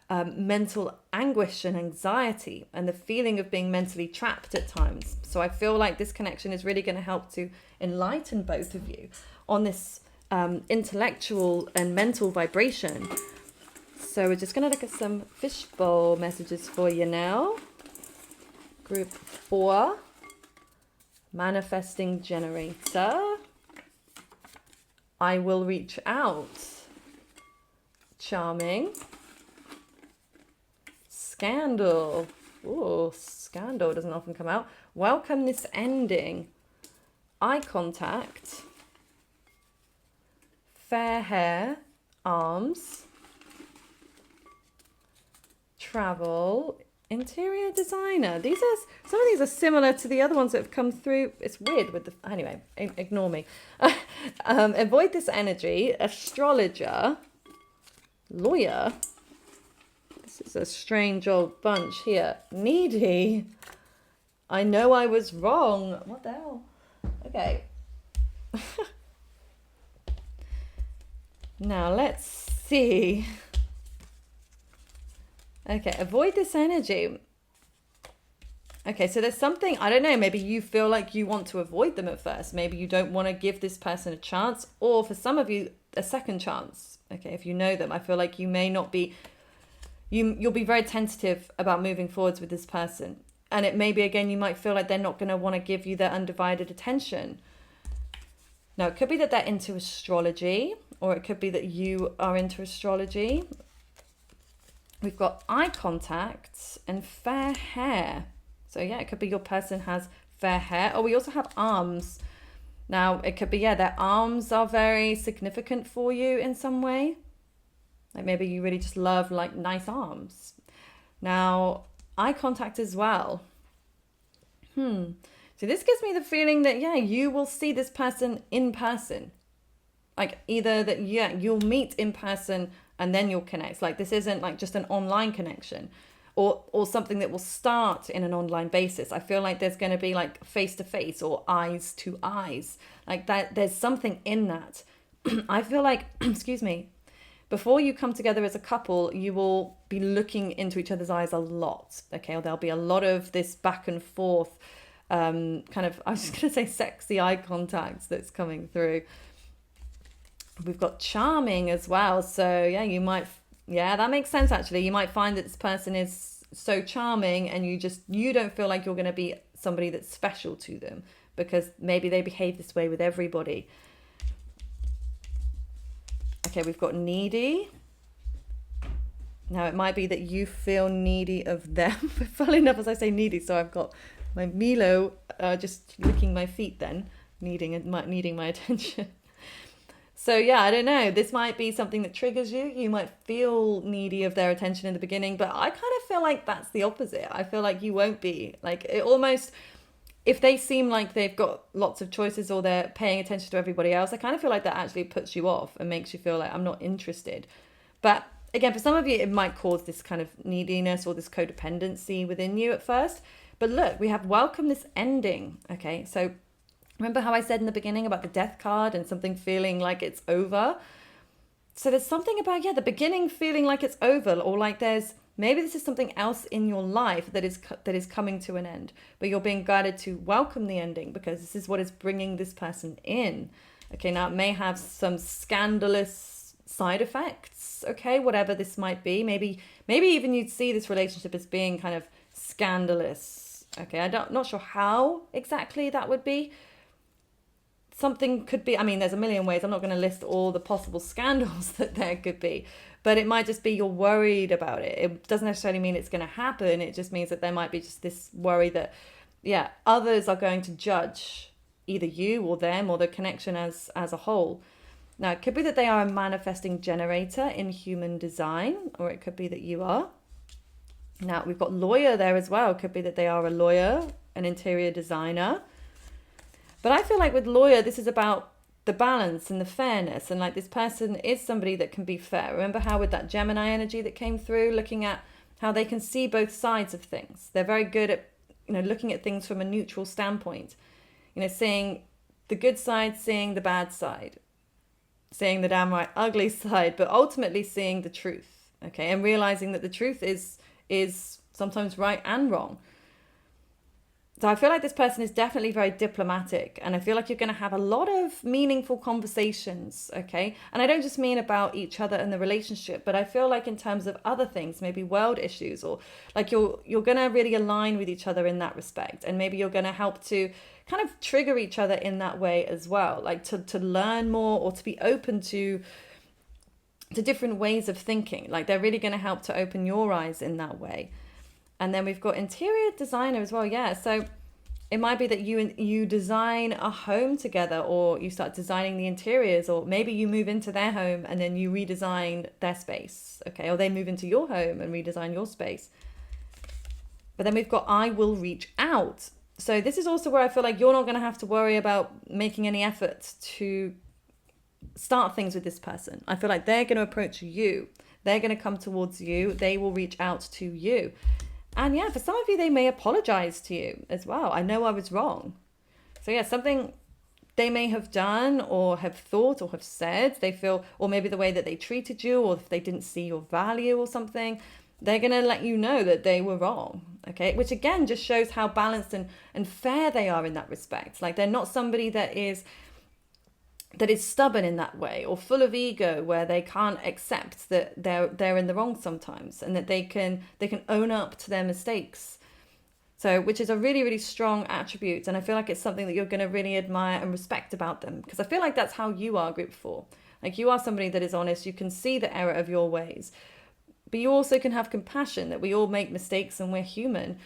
mental anguish and anxiety and the feeling of being mentally trapped at times. So I feel like this connection is really going to help to enlighten both of you on this intellectual and mental vibration. So we're just going to look at some fishbowl messages for you now. Group 4, manifesting generator. I will reach out. Charming. Scandal. Oh, scandal doesn't often come out. Welcome this ending. Eye contact. Fair hair. Arms. Travel. Interior designer. Some of these are similar to the other ones that have come through. It's weird with the, anyway, ignore me. Avoid this energy. Astrologer. Lawyer. This is a strange old bunch here. Needy. I know I was wrong. What the hell? Okay. Now let's see. Okay, avoid this energy. Okay, so there's something, I don't know, maybe you feel like you want to avoid them at first. Maybe you don't want to give this person a chance, or for some of you, a second chance. Okay, if you know them, I feel like you may not be, you'll be very tentative about moving forwards with this person. And it may be, again, you might feel like they're not going to want to give you their undivided attention. Now, it could be that they're into astrology, or it could be that you are into astrology. We've got eye contact and fair hair. So yeah, it could be your person has fair hair. Oh, we also have arms. Now, it could be, yeah, their arms are very significant for you in some way. Like maybe you really just love like nice arms. Now, eye contact as well. So this gives me the feeling that, yeah, you will see this person in person. Like either that, yeah, you'll meet in person and then you'll connect. Like this isn't like just an online connection or something that will start in an online basis. I feel like there's going to be like face to face or eyes to eyes. Like that, there's something in that. I feel like, excuse me, before you come together as a couple, you will be looking into each other's eyes a lot. Okay, or there'll be a lot of this back and forth kind of, I was just going to say sexy eye contact that's coming through. We've got charming as well. So yeah, you might, yeah, that makes sense actually. You might find that this person is so charming and you don't feel like you're going to be somebody that's special to them because maybe they behave this way with everybody. Okay, we've got needy. Now it might be that you feel needy of them. Funnily enough, as I say needy, so I've got my Milo just licking my feet then, needing my attention. So yeah, I don't know. This might be something that triggers you. You might feel needy of their attention in the beginning, but I kind of feel like that's the opposite. I feel like you won't be. Like it almost, if they seem like they've got lots of choices or they're paying attention to everybody else, I kind of feel like that actually puts you off and makes you feel like I'm not interested. But again, for some of you, it might cause this kind of neediness or this codependency within you at first. But look, we have welcome this ending. Okay, so remember how I said in the beginning about the death card and something feeling like it's over? So there's something about, the beginning feeling like it's over, or like maybe this is something else in your life that is coming to an end, but you're being guided to welcome the ending because this is what is bringing this person in. Okay, now it may have some scandalous side effects, okay, whatever this might be. Maybe even you'd see this relationship as being kind of scandalous. Okay, not sure how exactly that would be. Something could be, I mean, there's a million ways. I'm not going to list all the possible scandals that there could be, but it might just be you're worried about it. It doesn't necessarily mean it's going to happen. It just means that there might be just this worry that, others are going to judge either you or them or the connection as a whole. Now, it could be that they are a manifesting generator in human design, or it could be that you are. Now, we've got lawyer there as well. It could be that they are a lawyer, an interior designer. But I feel like with lawyer, this is about the balance and the fairness. And like this person is somebody that can be fair. Remember how with that Gemini energy that came through, looking at how they can see both sides of things. They're very good at, looking at things from a neutral standpoint. Seeing the good side, seeing the bad side, seeing the downright ugly side, but ultimately seeing the truth. okay? And realizing that the truth is sometimes right and wrong. So I feel like this person is definitely very diplomatic, and I feel like you're going to have a lot of meaningful conversations, okay? And I don't just mean about each other and the relationship, but I feel like in terms of other things, maybe world issues, or like you're going to really align with each other in that respect, and maybe you're going to help to kind of trigger each other in that way as well, like to learn more or to be open to different ways of thinking. Like they're really going to help to open your eyes in that way. And then we've got interior designer as well. Yeah, so it might be that you design a home together, or you start designing the interiors, or maybe you move into their home and then you redesign their space, okay? Or they move into your home and redesign your space. But then we've got I will reach out. So this is also where I feel like you're not going to have to worry about making any effort to start things with this person. I feel like they're going to approach you. They're going to come towards you. They will reach out to you. And yeah, for some of you, they may apologize to you as well. I know I was wrong. So yeah, something they may have done or have thought or have said, they feel, or maybe the way that they treated you, or if they didn't see your value or something, they're going to let you know that they were wrong. Okay, which again just shows how balanced and fair they are in that respect. Like they're not somebody that is stubborn in that way, or full of ego, where they can't accept that they're in the wrong sometimes, and that they can own up to their mistakes. So, which is a really, really strong attribute, and I feel like it's something that you're going to really admire and respect about them, because I feel like that's how you are, group 4. Like you are somebody that is honest. You can see the error of your ways, but you also can have compassion that we all make mistakes and we're human.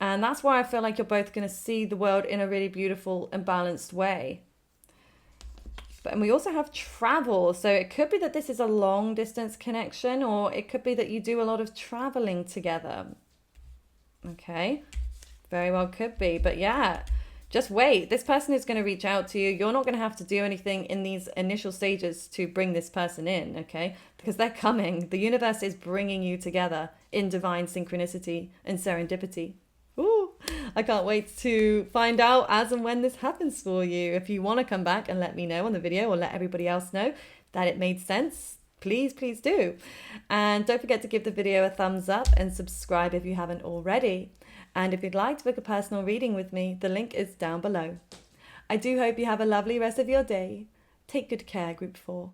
And that's why I feel like you're both going to see the world in a really beautiful and balanced way. And we also have travel. So it could be that this is a long distance connection, or it could be that you do a lot of traveling together. Okay, very well could be. But yeah, just wait. This person is going to reach out to you. You're not going to have to do anything in these initial stages to bring this person in, okay? Because they're coming. The universe is bringing you together in divine synchronicity and serendipity. Ooh, I can't wait to find out as and when this happens for you. If you want to come back and let me know on the video, or let everybody else know that it made sense, please do. And don't forget to give the video a thumbs up and subscribe if you haven't already. And if you'd like to book a personal reading with me, the link is down below. I do hope you have a lovely rest of your day. Take good care, group 4.